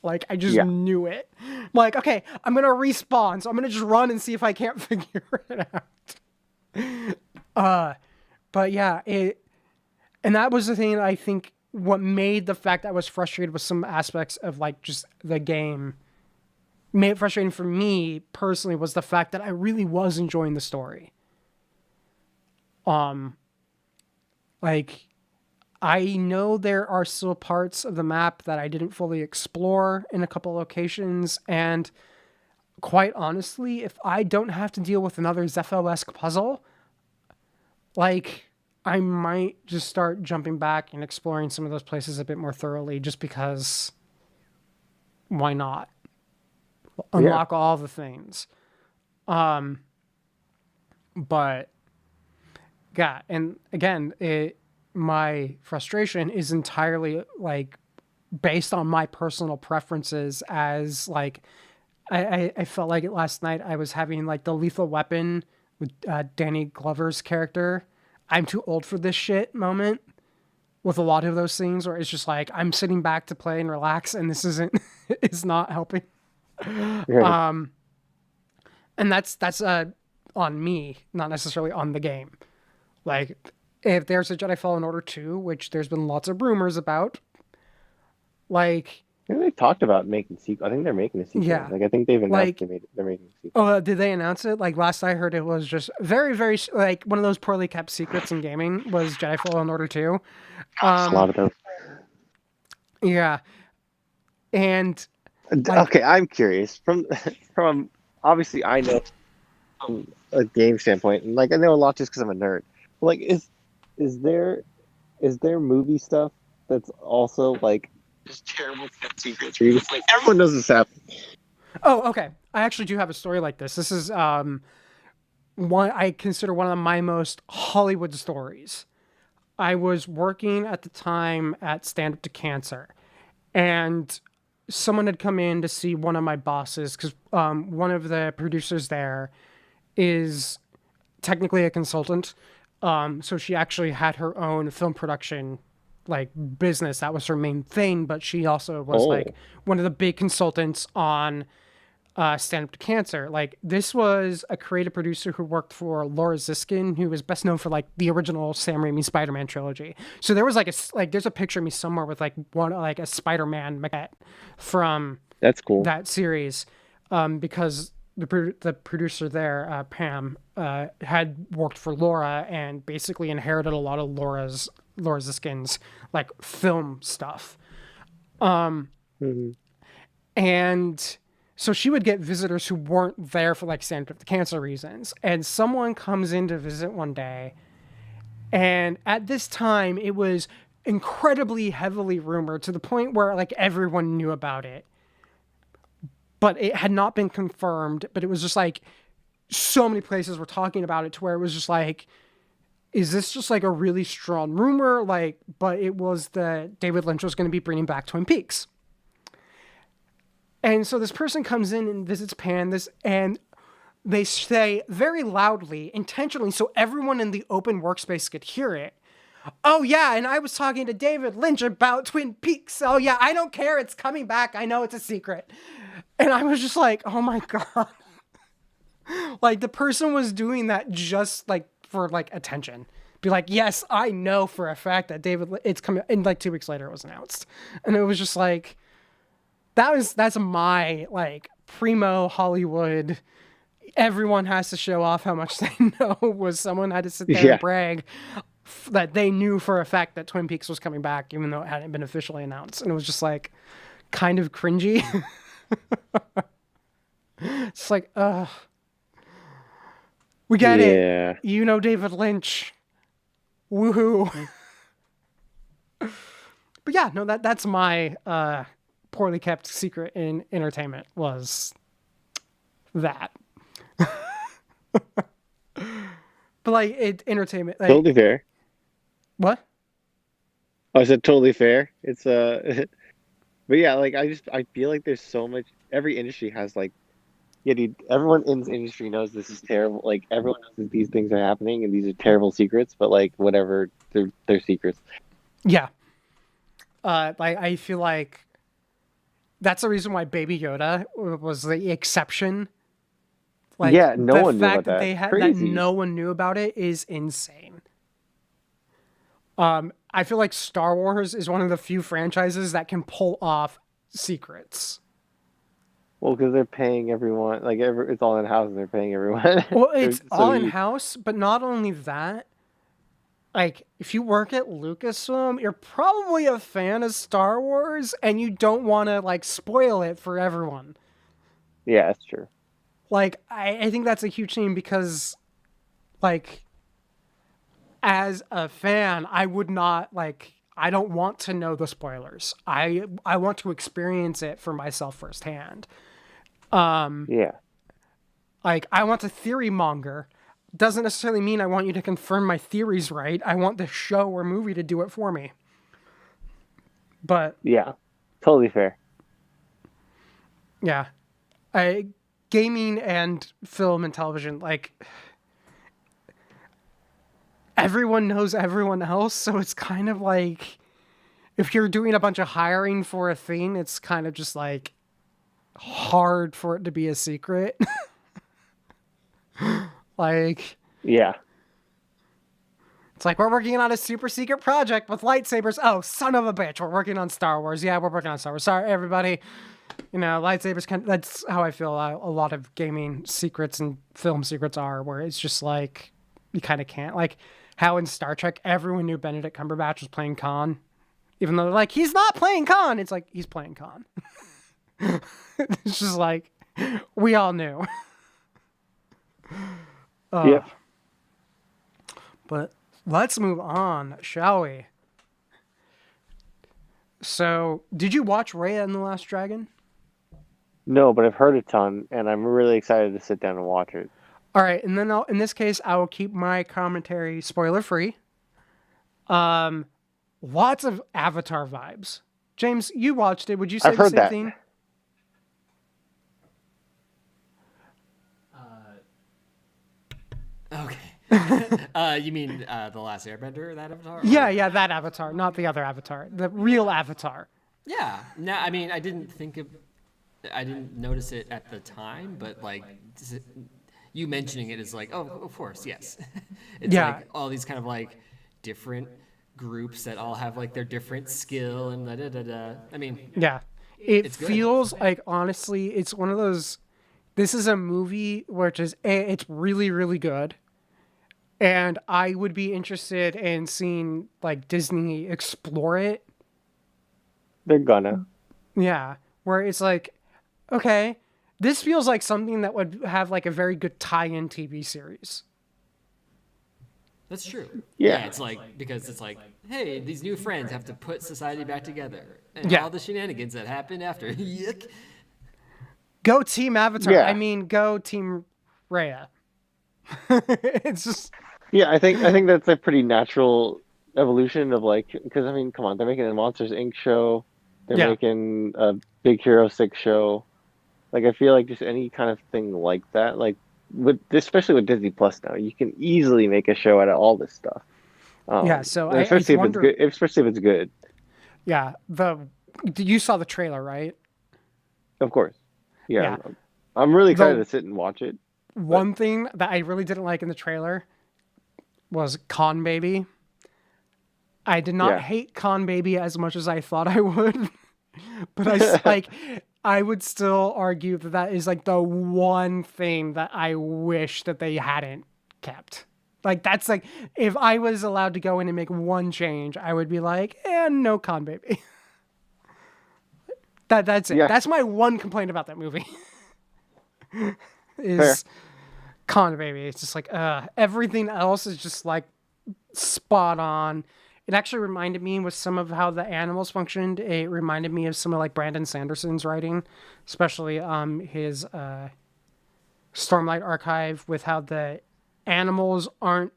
Like, I just knew it. Like, okay, I'm going to respawn, so I'm going to just run and see if I can't figure it out. But yeah, and that was the thing I think what made the fact that I was frustrated with some aspects of like just the game made it frustrating for me personally was the fact that I really was enjoying the story. Like, I know there are still parts of the map that I didn't fully explore in a couple locations, and quite honestly, if I don't have to deal with another Zepho-esque puzzle, like, I might just start jumping back and exploring some of those places a bit more thoroughly, just because why not? Unlock all the things. But yeah, and again, my frustration is entirely like based on my personal preferences, as like I felt like it last night. I was having like the Lethal Weapon with Danny Glover's character, I'm too old for this shit moment, with a lot of those things where it's just like I'm sitting back to play and relax, and this isn't is not helping. And that's on me, not necessarily on the game. Like, if there's a Jedi Fallen Order 2, which there's been lots of rumors about, like, I think they talked about making sequel. I think they're making a sequel. Yeah. Like I think they've announced Like, they're making a sequel. oh, did they announce it? Like, last I heard, it was just very, very like one of those poorly kept secrets in gaming was Jedi Fallen Order 2. A lot of those. Yeah, and like, Okay, I'm curious from obviously I know from a game standpoint, and like I know a lot just because I'm a nerd. Like, is there movie stuff that's also like just terrible kept secrets where you just like everyone knows this happened? oh, okay. I actually do have a story like this. This is one I consider one of my most Hollywood stories. I was working at the time at Stand Up to Cancer, and someone had come in to see one of my bosses, because one of the producers there is technically a consultant. So she actually had her own film production like business. That was her main thing, but she also was like one of the big consultants on Stand Up to Cancer. Like, this was a creative producer who worked for Laura Ziskin, who was best known for like the original Sam Raimi Spider-Man trilogy. So there was like there's a picture of me somewhere with like a Spider-Man maquette from That's cool. that series, because the producer there, Pam, had worked for Laura and basically inherited a lot of Laura Ziskin's like film stuff. And so she would get visitors who weren't there for like Stand Up to Cancer reasons. And someone comes in to visit one day, and at this time it was incredibly heavily rumored to the point where like everyone knew about it, but it had not been confirmed. But it was just like so many places were talking about it to where it was just like, is this just like a really strong rumor? Like, but it was that David Lynch was going to be bringing back Twin Peaks. And so this person comes in and visits Pan, and they say very loudly, intentionally, so everyone in the open workspace could hear it, oh yeah, and I was talking to David Lynch about Twin Peaks. Oh yeah, I don't care. It's coming back. I know it's a secret. And I was just like, oh my God. Like the person was doing that just like for like attention. Be like, yes, I know for a fact that it's coming. And like 2 weeks later, it was announced. And it was just like, that's my like primo Hollywood. Everyone has to show off how much they know. Was someone had to sit there Yeah. and brag that they knew for a fact that Twin Peaks was coming back, even though it hadn't been officially announced. And it was just like kind of cringy. It's like, we get Yeah. it. You know David Lynch. Woohoo. But yeah, no, that's my poorly kept secret in entertainment was that. But like entertainment like, Totally fair. what? I said totally fair. It's but yeah, like I feel like there's so much. Every industry has like, yeah, dude. Everyone in this industry knows this is terrible. Like everyone knows that these things are happening and these are terrible secrets. But like whatever, they're secrets. Yeah. Like I feel like that's the reason why Baby Yoda was the exception. Like Yeah, no the one knew fact about that that. they had that Crazy. no one knew about it is insane. I feel like Star Wars is one of the few franchises that can pull off secrets. Well, because they're paying everyone. Like it's all in house. They're paying everyone. Well, They're it's so all in huge. house, but not only that, like if you work at Lucasfilm, you're probably a fan of Star Wars and you don't want to like spoil it for everyone. Yeah, that's true. Like I think that's a huge thing because like as a fan, I would not like I don't want to know the spoilers. I want to experience it for myself firsthand. Yeah. Like I want to theory monger. Doesn't necessarily mean I want you to confirm my theories right. I want the show or movie to do it for me. But Yeah. Totally fair. yeah, gaming and film and television, like everyone knows everyone else, so it's kind of like if you're doing a bunch of hiring for a thing, it's kind of just like hard for it to be a secret. Like Yeah. it's like we're working on a super secret project with lightsabers. Oh, son of a bitch, we're working on Star Wars. Yeah, we're working on Star Wars. Sorry, everybody. You know, lightsabers that's how I feel a lot of gaming secrets and film secrets are, where it's just like you kind of can't. Like how in Star Trek everyone knew Benedict Cumberbatch was playing Khan, even though they're like he's not playing Khan. It's like he's playing Khan. It's just like we all knew. Yep. But let's move on, shall we? So, did you watch Raya and the Last Dragon? No, but I've heard a ton, and I'm really excited to sit down and watch it. All right, and then in this case, I will keep my commentary spoiler free. Lots of Avatar vibes. James, you watched it. Would you say I've the heard same that. thing? Okay. You mean the Last Airbender, that Avatar? Yeah, that Avatar, not the other Avatar, the real Avatar. Yeah. No, I mean, I didn't notice it at the time, but like you mentioning it is like, oh, of course, yes. It's Yeah. like all these kind of like different groups that all have like their different skill and da da da da. I mean, Yeah. It It's good. feels like, honestly, it's one of those. This is a movie which is, it's really, really good. And I would be interested in seeing, like, Disney explore it. They're gonna. Yeah. Where it's like, okay, this feels like something that would have, like, a very good tie-in TV series. that's true. Yeah. It's like because it's like, hey, these new friends have to put society back together, and Yeah. all the shenanigans that happened after. Yuck. Go Team Avatar. Yeah. I mean, go Team Raya. It's just, Yeah, I think that's a pretty natural evolution of like, because I mean, come on, they're making a Monsters Inc. show, they're Yeah. making a Big Hero 6 show. Like, I feel like just any kind of thing like that, like especially with Disney Plus now, you can easily make a show out of all this stuff. Yeah, so I Especially if it's wonder. good. Especially if it's good, Yeah, you saw the trailer, right? of course. Yeah, Yeah. I'm really excited The to sit and watch it. But one thing that I really didn't like in the trailer was Con Baby. I did not yeah, hate Con Baby as much as I thought I would, but I would still argue that that is like the one thing that I wish that they hadn't kept. Like that's like if I was allowed to go in and make one change, I would be like, no Con Baby. That's it. yeah, That's my one complaint about that movie. fair. Is Con Baby. It's just like everything else is just like spot on. It actually reminded me with some of how the animals functioned. It reminded me of some of like Brandon Sanderson's writing, especially his Stormlight Archive, with how the animals aren't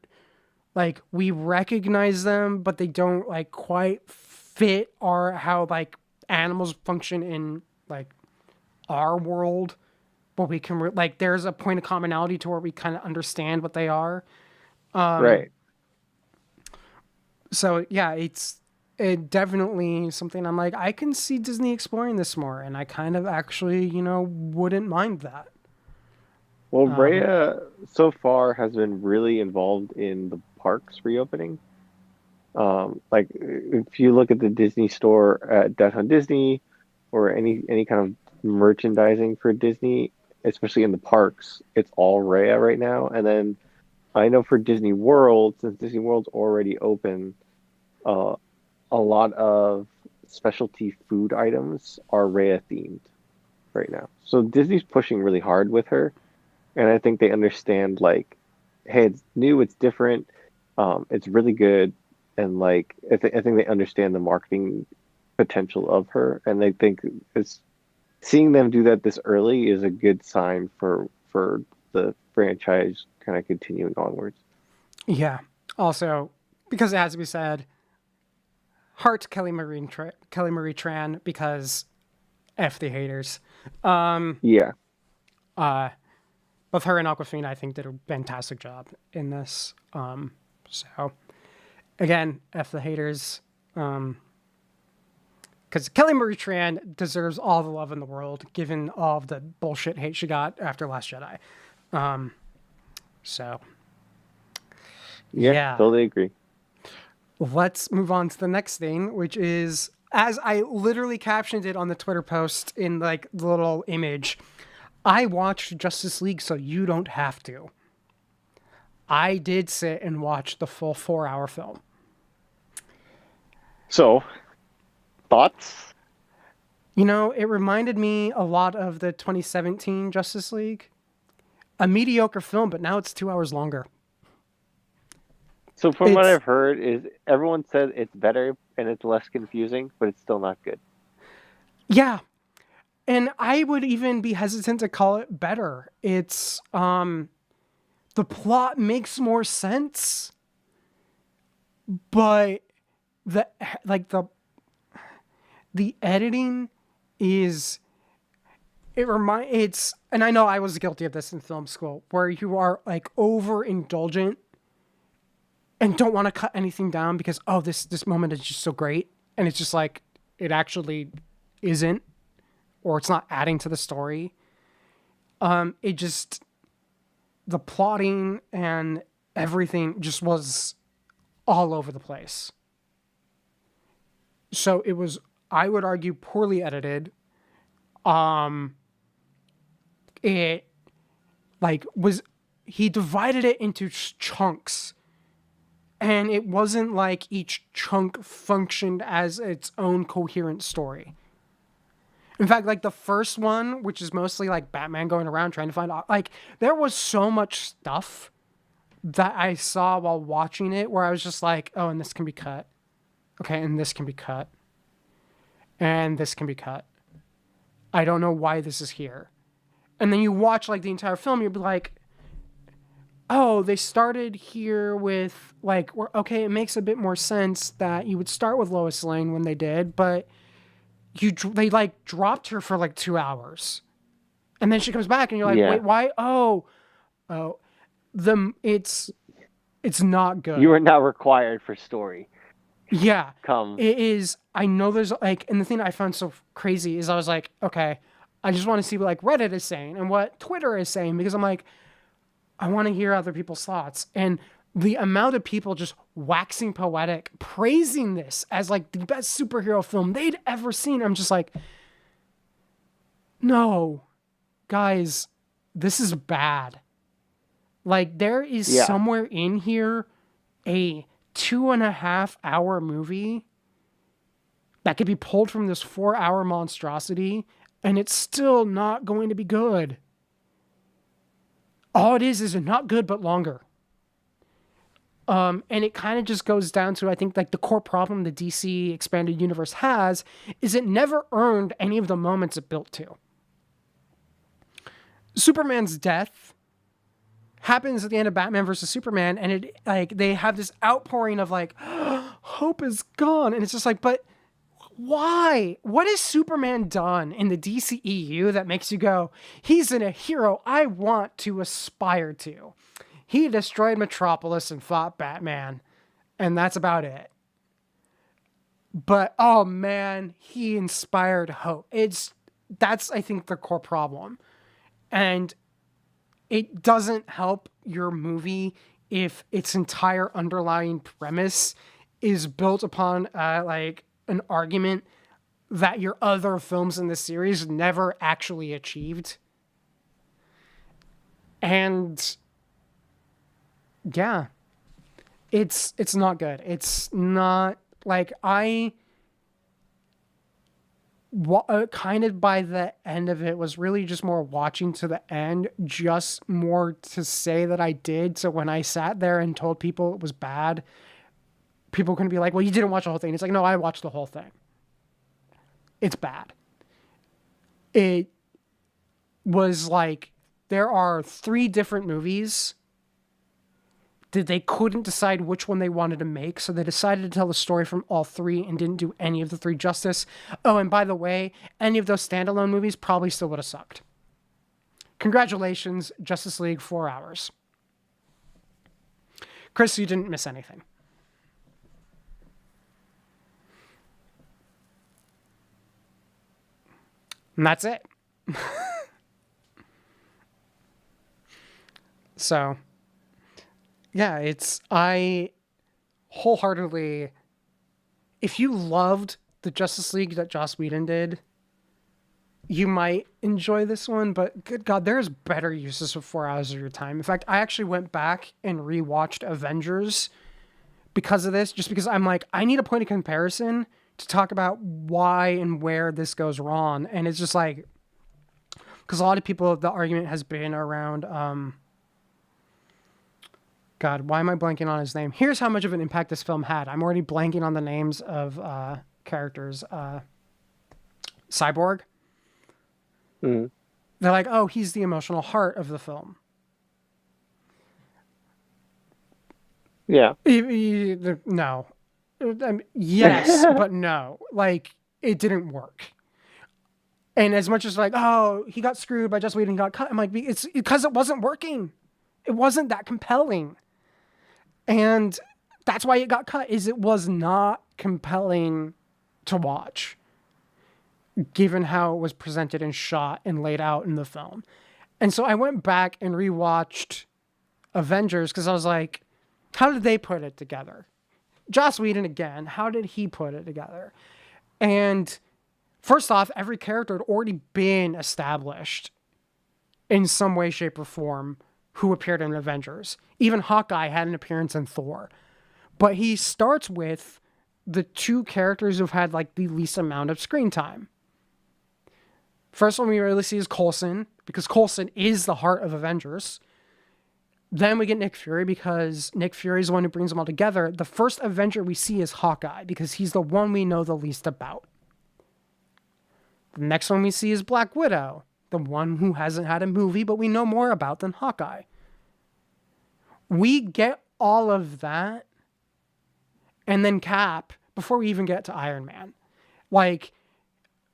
like we recognize them, but they don't like quite fit our how like animals function in like our world. But we can like there's a point of commonality to where we kind of understand what they are. Right. So yeah, it definitely something I'm like I can see Disney exploring this more, and I kind of actually wouldn't mind that. Well, Raya so far has been really involved in the parks reopening. Like if you look at the Disney store at Downtown Disney or any kind of merchandising for Disney, especially in the parks, it's all Raya right now. And then I know for Disney World, since Disney World's already open, uh, a lot of specialty food items are Raya themed right now. So Disney's pushing really hard with her, and I think they understand like, hey, it's new, it's different, it's really good, and like I think they understand the marketing potential of her, and they think it's seeing them do that this early is a good sign for the franchise kind of continuing onwards. Yeah. Also, because it has to be said, heart Kelly Marie Tran because f the haters. Yeah, Both her and Aquafina, I think, did a fantastic job in this. So again, f the haters. Because Kelly Marie Tran deserves all the love in the world, given all of the bullshit hate she got after Last Jedi. So yeah, yeah. totally agree. Let's move on to the next thing, which is as I literally captioned it on the Twitter post in like the little image. I watched Justice League so you don't have to. I did sit and watch the full 4-hour film. So, thoughts? It reminded me a lot of the 2017 Justice League. A mediocre film, but now it's 2 hours longer. So from what It's I've heard is everyone said it's better and it's less confusing, but it's still not good. yeah. And I would even be hesitant to call it better. It's the plot makes more sense, but the like the editing is it's and I know I was guilty of this in film school where you are like overindulgent and don't want to cut anything down because this moment is just so great and it's just like it actually isn't or it's not adding to the story. It just the plotting and everything just was all over the place. So it was, I would argue, poorly edited. It like was he divided it into chunks, and it wasn't like each chunk functioned as its own coherent story. In fact, like the first one, which is mostly like Batman going around trying to find out, like there was so much stuff that I saw while watching it where I was just like, oh, and this can be cut. Okay, and this can be cut. And this can be cut. I don't know why this is here. And then you watch like the entire film, you'll be like, oh, they started here with like, okay, it makes a bit more sense that you would start with Lois Lane when they did, but they like dropped her for like 2 hours. And then she comes back and you're like, Yeah. wait, why? Oh, it's It's not good. You are not required for story. Yeah, Come. it is. I know there's like, and the thing I found so crazy is I was like, okay, I just want to see what like Reddit is saying and what Twitter is saying because I'm like, I want to hear other people's thoughts. And the amount of people just waxing poetic, praising this as like the best superhero film they'd ever seen. I'm just like, no, guys, this is bad. Like there is somewhere in here a 2.5 hour movie that could be pulled from this 4 hour monstrosity and it's still not going to be good. All it is not good, but longer. And it kind of just goes down to, I think, like the core problem the DC expanded universe has is it never earned any of the moments it built to. Superman's death happens at the end of Batman versus Superman, and it like they have this outpouring of like, hope is gone, and it's just like, but why? What has Superman done in the DCEU that makes you go, he's a hero I want to aspire to? He destroyed Metropolis and fought Batman, and that's about it. But oh man, he inspired hope. That's I think the core problem. And it doesn't help your movie if its entire underlying premise is built upon like an argument that your other films in the series never actually achieved. And yeah, it's not good. It's not like kind of by the end of it was really just more watching to the end, just more to say that I did. So when I sat there and told people it was bad, people can be like, well, you didn't watch the whole thing. It's like, no, I watched the whole thing. It's bad. It was like, there are 3 different movies that they couldn't decide which one they wanted to make, so they decided to tell the story from all 3 and didn't do any of the 3 justice. Oh, and by the way, any of those standalone movies probably still would have sucked. Congratulations, Justice League 4 hours. Chris, you didn't miss anything. And that's it. So, yeah, I wholeheartedly, if you loved the Justice League that Joss Whedon did, you might enjoy this one, but good God, there's better uses of 4 hours of your time. In fact, I actually went back and rewatched Avengers because of this, just because I'm like, I need a point of comparison to talk about why and where this goes wrong. And it's just like, because a lot of people, the argument has been around, God, why am I blanking on his name? Here's how much of an impact this film had. I'm already blanking on the names of characters. Cyborg. Mm. They're like, oh, he's the emotional heart of the film. Yeah. No. Yes, but no. Like, it didn't work. And as much as like, oh, he got screwed by Joss Whedon, he got cut. I'm like, it's because it wasn't working. It wasn't that compelling. And that's why it got cut, is it was not compelling to watch, given how it was presented and shot and laid out in the film. And so I went back and rewatched Avengers because I was like, how did they put it together? Joss Whedon again, how did he put it together? And first off, every character had already been established in some way, shape, or form who appeared in Avengers. Even Hawkeye had an appearance in Thor. But he starts with the 2 characters who've had like the least amount of screen time. First one we really see is Coulson, because Coulson is the heart of Avengers. Then we get Nick Fury, because Nick Fury is the one who brings them all together. The first Avenger we see is Hawkeye, because he's the one we know the least about. The next one we see is Black Widow, the one who hasn't had a movie, but we know more about than Hawkeye. We get all of that, and then Cap, before we even get to Iron Man. Like,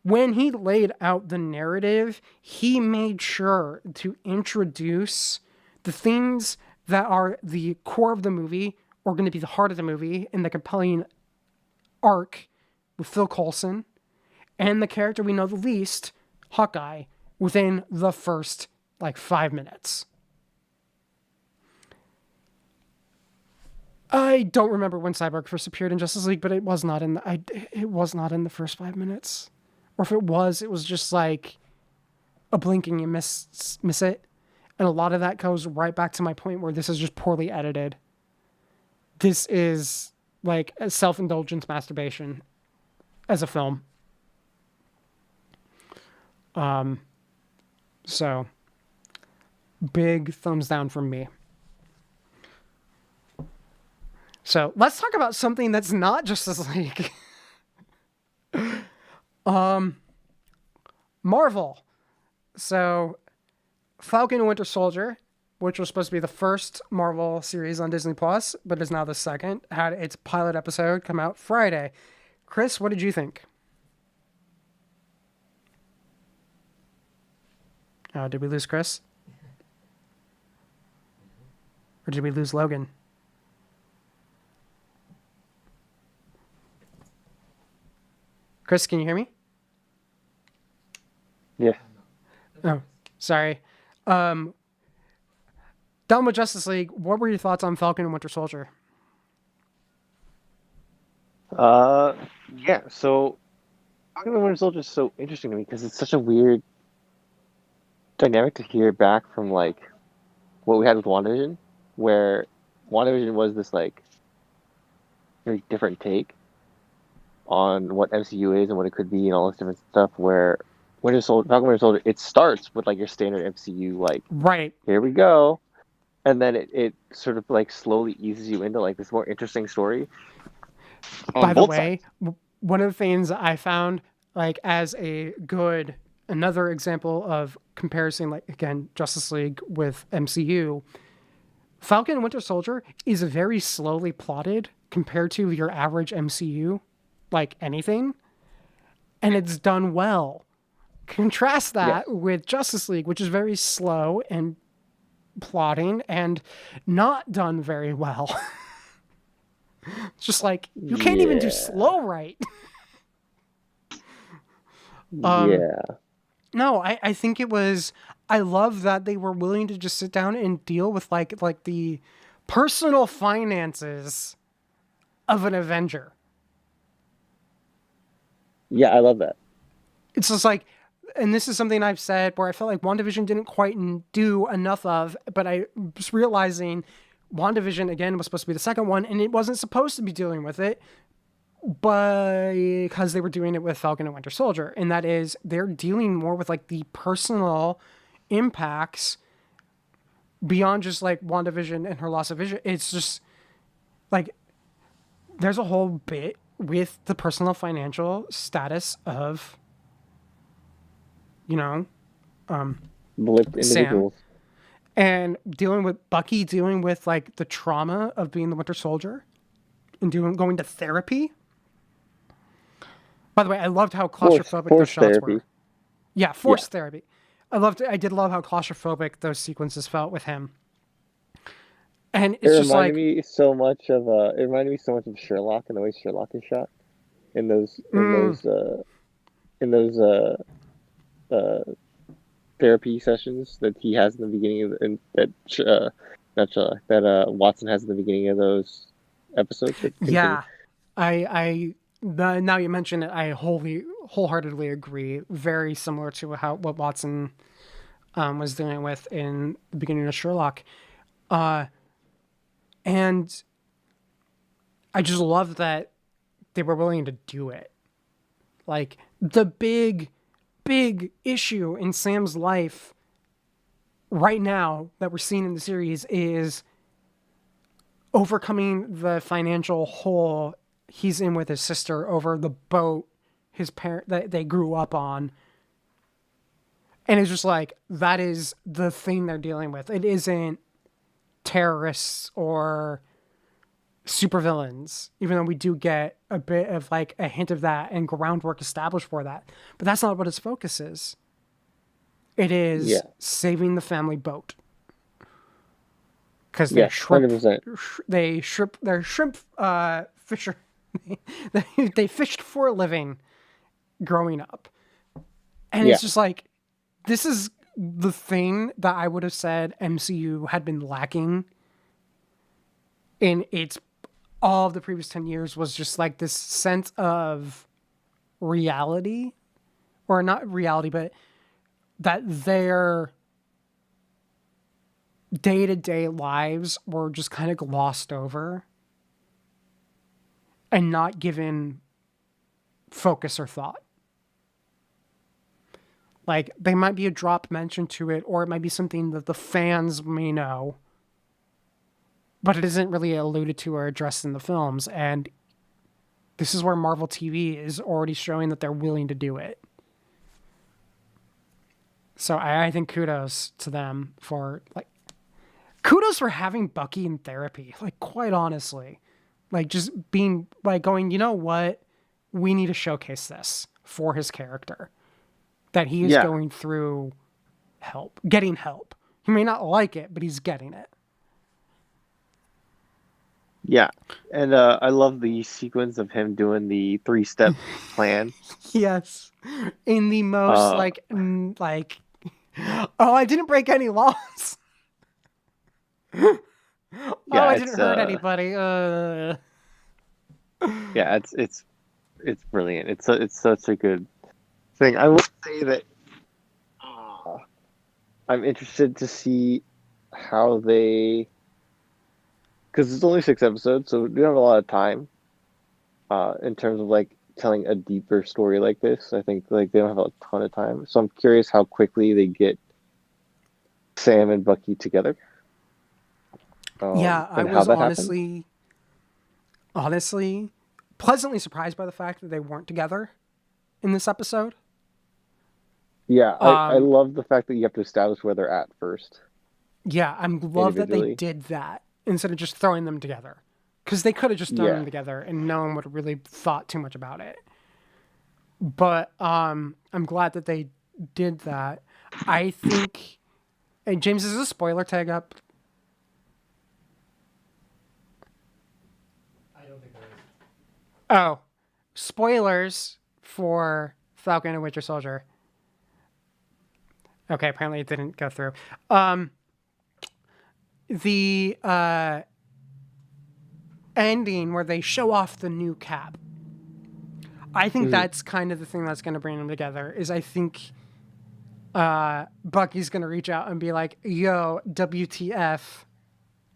when he laid out the narrative, he made sure to introduce the things that are the core of the movie or going to be the heart of the movie and the compelling arc with Phil Coulson, and the character we know the least, Hawkeye, within the first 5 minutes. I don't remember when Cyborg first appeared in Justice League, but it was not in the first 5 minutes. Or if it was just a blinking you miss it. And a lot of that goes right back to my point where this is just poorly edited. This is a self-indulgence masturbation as a film. So big thumbs down from me. So let's talk about something that's not Justice League. Marvel. So Falcon and Winter Soldier, which was supposed to be the first Marvel series on Disney Plus, but is now the second, had its pilot episode come out Friday. Chris, what did you think? Oh, did we lose Chris? Or did we lose Logan? Chris, can you hear me? Yeah. Oh, sorry. Done with Justice League. What were your thoughts on Falcon and Winter Soldier? Yeah. So, Falcon and Winter Soldier is so interesting to me because it's such a weird dynamic to hear back from what we had with WandaVision, where WandaVision was this very different take on what MCU is and what it could be and all this different stuff, where Falcon Winter Soldier, it starts with your standard MCU, right, here we go, and then it sort of slowly eases you into this more interesting story. By the way, one of the things I found as another example of comparison, again, Justice League with MCU, Falcon and Winter Soldier is very slowly plotted compared to your average MCU, anything, and it's done well. Contrast that with Justice League, which is very slow and plotting and not done very well. It's just you can't even do slow right. No, I think it was, I love that they were willing to just sit down and deal with the personal finances of an Avenger. Yeah, I love that. It's just and this is something I've said where I felt like WandaVision didn't quite do enough of, but I was realizing WandaVision, again, was supposed to be the second one, and it wasn't supposed to be dealing with it, but because they were doing it with Falcon and Winter Soldier, and that is, they're dealing more with the personal impacts beyond just WandaVision and her loss of vision. It's just there's a whole bit with the personal financial status of, Blipped individuals. Sam, and dealing with Bucky, dealing with the trauma of being the Winter Soldier, and going to therapy. By the way, I loved how claustrophobic those shots therapy. were. Yeah, forced therapy. I did love how claustrophobic those sequences felt with him. And it's It just reminded me so much of Sherlock and the way Sherlock is shot in those therapy sessions that he has in the beginning of that Watson has in the beginning of those episodes. Yeah, now you mention it, I wholeheartedly agree. Very similar to what Watson was dealing with in the beginning of Sherlock. And I just love that they were willing to do it. The big issue in Sam's life right now that we're seeing in the series is overcoming the financial hole he's in with his sister over the boat that they grew up on. And it's just that is the thing they're dealing with. It isn't terrorists or supervillains, even though we do get a bit of a hint of that and groundwork established for that. But that's not what its focus is. It is saving the family boat. because Yes, 100%. they're shrimp fisher. They fished for a living growing up, and Yeah. it's just like this is the thing that I would have said MCU had been lacking in its all of the previous 10 years was just like this sense of reality, or not reality, but that their day-to-day lives were just kind of glossed over and not given focus or thought. Like, they might be a drop mention to it, or it might be something that the fans may know, but it isn't really alluded to or addressed in the films. And this is where Marvel TV is already showing that they're willing to do it. So I think kudos to them for, like, kudos for having Bucky in therapy, like, quite honestly. Like, just being, like, going, you know what? We need to showcase this for his character. That he is Yeah. going through getting help. He may not like it, but he's getting it. Yeah. And I love the sequence of him doing the 3-step plan. Yes. In the most, Uh, oh, I didn't break any laws. Oh, yeah, I it's didn't hurt anybody. yeah, it's brilliant. It's such a good thing. I will say that I'm interested to see how they, because it's only 6 episodes, so we don't have a lot of time in terms of like telling a deeper story like this. I think like they don't have a ton of time, so I'm curious how quickly they get Sam and Bucky together. Yeah, I And how was that happens. honestly, pleasantly surprised by the fact that they weren't together in this episode. Yeah, I Um, love the fact that you have to establish where they're at first yeah, I'm glad that they individually. did that instead of just throwing them together. Because they could have just thrown Yeah, them together and no one would have really thought too much about it. But I'm glad that they did that. I think, and James, is a spoiler tag up? I don't think there is. Oh, spoilers for Falcon and Winter Soldier. Okay, apparently it didn't go through. The ending where they show off the new cap. I think that's kind of the thing that's going to bring them together. Is I think Bucky's going to reach out and be like, "Yo, WTF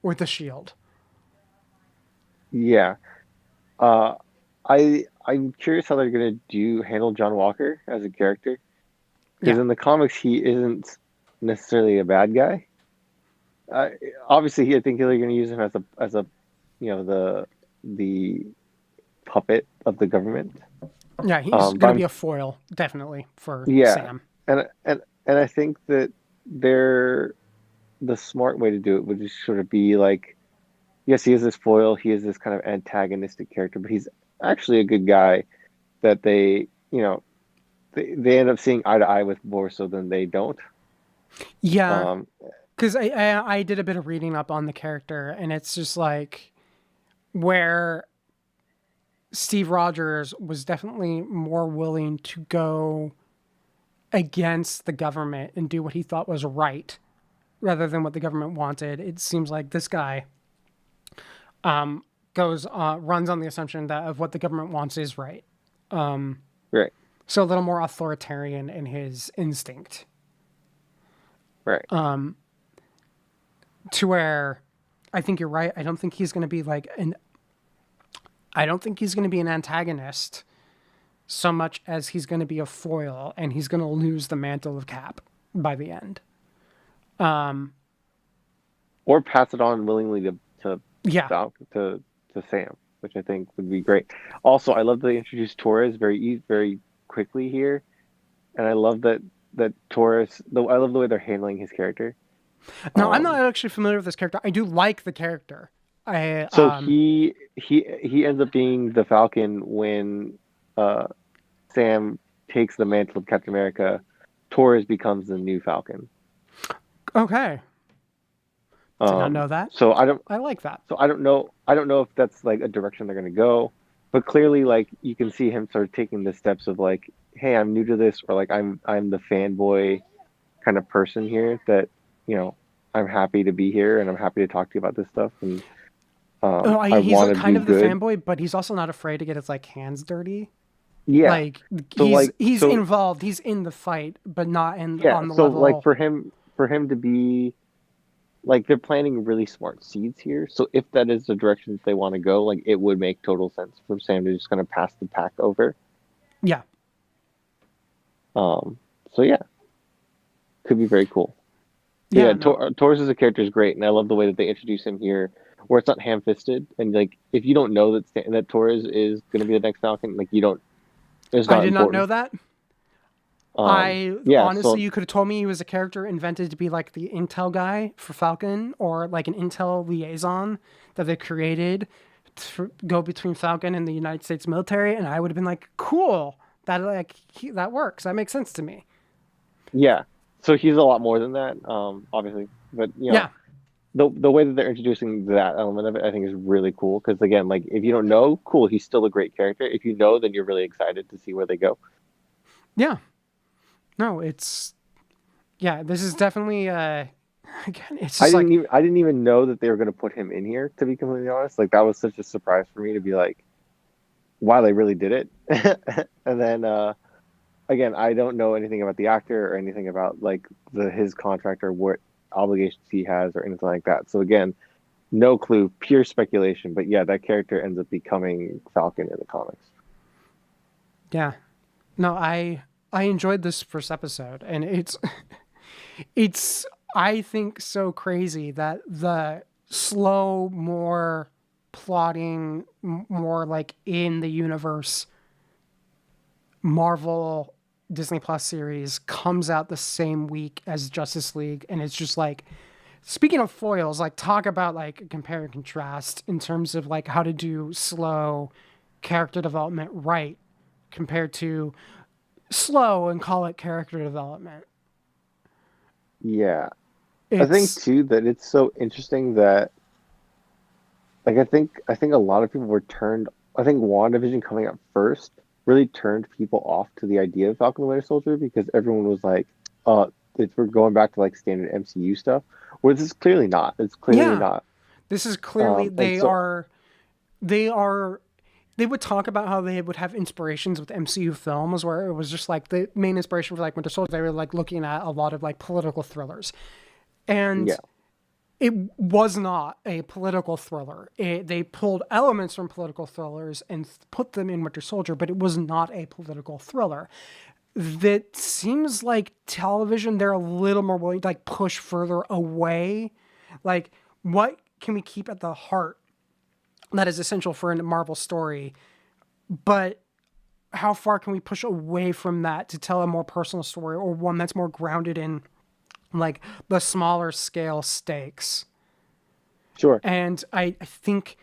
with the shield." yeah. Uh, I'm curious how they're gonna handle John Walker as a character, because Yeah, in the comics he isn't necessarily a bad guy. Uh, Obviously, I think they're gonna use him as a the puppet of the government. yeah, he's But going to I'm be a foil definitely for Yeah, Sam. and I think that they're the smart way to do it would just sort of be like, yes, he is this foil, he is this kind of antagonistic character, but he's actually a good guy that they end up seeing eye to eye with more so than they don't. Yeah, Um, because I did a bit of reading up on the character, and it's just like where Steve Rogers was definitely more willing to go against the government and do what he thought was right rather than what the government wanted. It seems like this guy runs on the assumption that of what the government wants is right. right, So a little more authoritarian in his instinct, right. to where I think you're right. I don't think he's going to be I don't think he's going to be an antagonist so much as he's going to be a foil, and he's going to lose the mantle of Cap by the end. Or pass it on willingly to Yeah, to Sam, which I think would be great. Also, I love that they introduced Torres very quickly here, and I love that Torres. Though I love the way they're handling his character. no, I'm not Um, actually familiar with this character. I do like the character. I so he ends up being the Falcon when uh, Sam takes the mantle of Captain America. Torres becomes the new Falcon. Okay. Did not know that. So I don't. I like that. So I don't know. I don't know if that's like a direction they're gonna go, but clearly, like you can see him sort of taking the steps of like, hey, I'm new to this, or like I'm the fanboy kind of person here that you know I'm happy to be here and I'm happy to talk to you about this stuff and I He's want to kind do of the good. fanboy, but he's also not afraid to get his like hands dirty. Yeah. Like So like he's so involved. He's in the fight, but not in yeah. on the So like level. for him to be like they're planting really smart seeds here. So if that is the direction that they want to go, like it would make total sense for Sam to just kind of pass the pack over. Yeah. So yeah, could be very cool. But Yeah. yeah, No. Taurus as a character is great, and I love the way that they introduce him here, where it's not ham-fisted, and like if you don't know that Taurus is going to be the next Falcon, like you don't, it's I not did not know important. that. I Yeah, honestly, so you could have told me he was a character invented to be like the intel guy for Falcon, or like an intel liaison that they created to go between Falcon and the United States military, and I would have been like, cool. That like that works. That makes sense to me. yeah, so he's a lot more than that, obviously, but you know Yeah. the way that they're introducing that element of it, I think is really cool because again, like if you don't know, cool, he's still a great character. If you know, then you're really excited to see where they go. Yeah. No, it's yeah. This is definitely again. It's just like I didn't even know that they were going to put him in here. To be completely honest, like that was such a surprise for me to be like, wow, they really did it. And then again, I don't know anything about the actor or anything about like his contract or what obligations he has or anything like that. So again, no clue, pure speculation. But yeah, that character ends up becoming Falcon in the comics. yeah. No, I enjoyed this first episode, and it's I think so crazy that the slow, more plotting, more like in the universe Marvel Disney Plus series comes out the same week as Justice League, and it's just like speaking of foils, like talk about like compare and contrast in terms of like how to do slow character development right compared to slow and call it character development. Yeah, I think It's too that it's so interesting that like I think a lot of people were turned. I think WandaVision coming out first really turned people off to the idea of Falcon the Winter Soldier because everyone was like, we're going back to like standard MCU stuff." Where this is clearly not. It's clearly yeah, not. this is clearly And so they are they would talk about how they would have inspirations with MCU films where it was just like the main inspiration for like Winter Soldier. They were like looking at a lot of like political thrillers, and yeah, it was not a political thriller. They pulled elements from political thrillers and put them in Winter Soldier, but it was not a political thriller. That seems like television, they're a little more willing to like push further away. Like, what can we keep at the heart that is essential for a Marvel story? But how far can we push away from that to tell a more personal story or one that's more grounded in like the smaller scale stakes? sure. And I think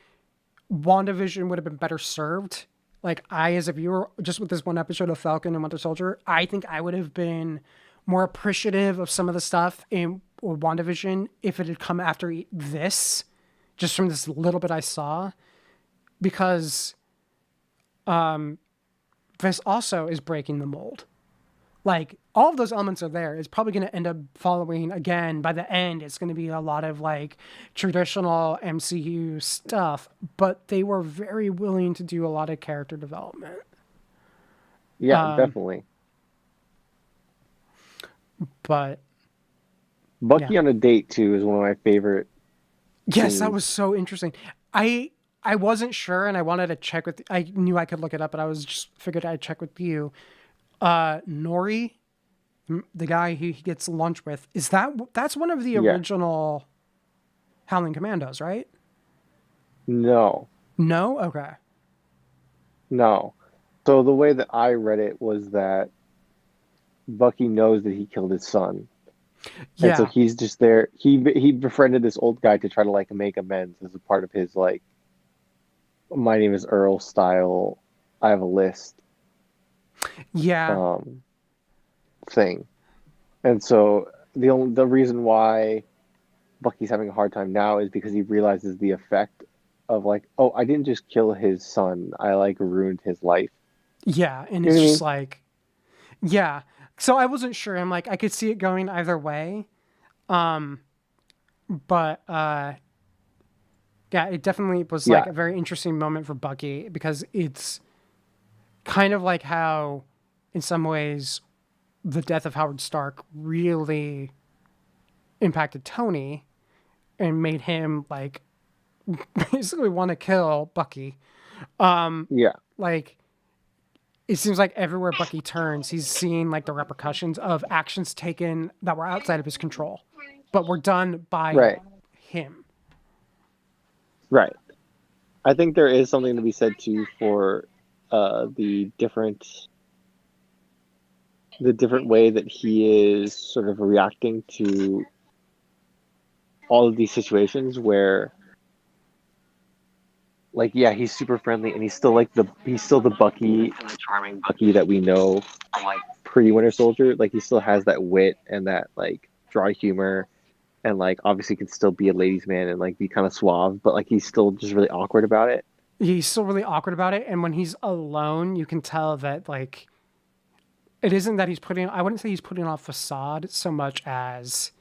WandaVision would have been better served. Like I, as a viewer, just with this one episode of Falcon and Winter Soldier, I think I would have been more appreciative of some of the stuff in WandaVision if it had come after this, just from this little bit I saw, because this also is breaking the mold. Like all of those elements are there. It's probably going to end up following again by the end. It's going to be a lot of like traditional MCU stuff, but they were very willing to do a lot of character development. Yeah, definitely. But yeah, Bucky on a date too is one of my favorite yes, that scenes. was so interesting. I wasn't sure, and I wanted to check with. I knew I could look it up, but I was just figured I'd check with you. Nori, the guy he gets lunch with, that's one of the Yeah. original Howling Commandos, right? No, No? Okay. no. So the way that I read it was that Bucky knows that he killed his son, and so Yeah. he's just there. He befriended this old guy to try to like make amends as a part of his like my name is Earl style. I have a list Yeah. thing, and so the reason why Bucky's having a hard time now is because he realizes the effect of like, oh, I didn't just kill his son, I like ruined his life. Yeah, and You it's know what I just mean? like, yeah. So I wasn't sure. I'm like, I could see it going either way. But yeah, it definitely was like Yeah, a very interesting moment for Bucky because it's kind of like how, in some ways, the death of Howard Stark really impacted Tony and made him like basically want to kill Bucky. yeah, Like it seems like everywhere Bucky turns, he's seeing like the repercussions of actions taken that were outside of his control, but were done by right, him. right. I think there is something to be said too for the different way that he is sort of reacting to all of these situations where like yeah, he's super friendly and he's still the Bucky and the charming Bucky that we know from like pre-Winter Soldier. Like he still has that wit and that like dry humor and like obviously can still be a ladies man and like be kind of suave, but like he's still just really awkward about it. He's still really awkward about it, and when he's alone, you can tell that like it isn't that he's putting. I wouldn't say he's putting on a facade so much as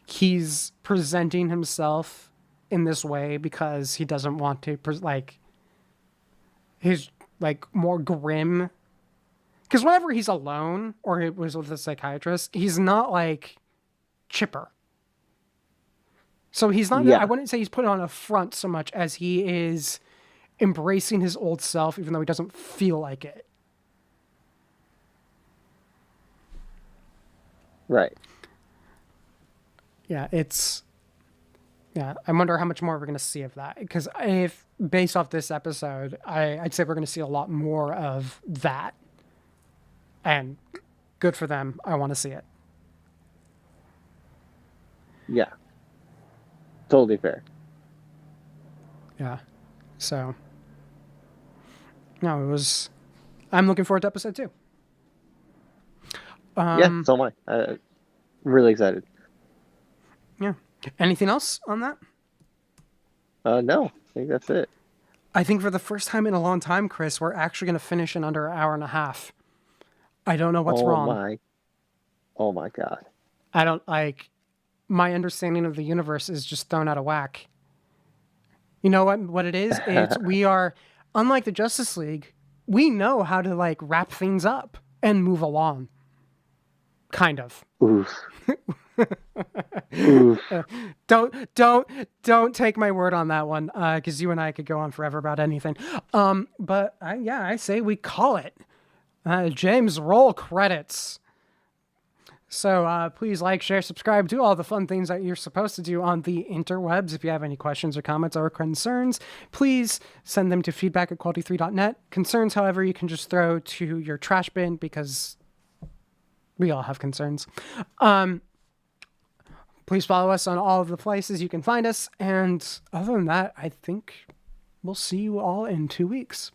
he's presenting himself in this way because he doesn't want to like his like more grim. Because whenever he's alone or he was with a psychiatrist, he's not like chipper. So he's not. I Yeah, wouldn't say he's putting on a front so much as he is embracing his old self, even though he doesn't feel like it. right. Yeah, it's. Yeah, I wonder how much more we're going to see of that. Because if, based off this episode, I'd say we're going to see a lot more of that. And good for them. I want to see it. Yeah. Totally fair. Yeah. So. No, it was. I'm looking forward to episode 2. Yeah, so am I. I'm really excited. Yeah. Anything else on that? No, I think that's it. I think for the first time in a long time, Chris, we're actually going to finish in under an hour and a half. I don't know what's wrong. Oh my God. I don't like my understanding of the universe is just thrown out of whack. You know what it is? It's we are unlike the Justice League, we know how to like wrap things up and move along. Kind of. Oof. Oof. Don't take my word on that one, because you and I could go on forever about anything. But I say we call it. James, roll credits. So please like, share, subscribe, do all the fun things that you're supposed to do on the interwebs. If you have any questions or comments or concerns, please send them to feedback@quality3.net. Concerns, however, you can just throw to your trash bin because we all have concerns. Please follow us on all of the places you can find us. And other than that, I think we'll see you all in 2 weeks.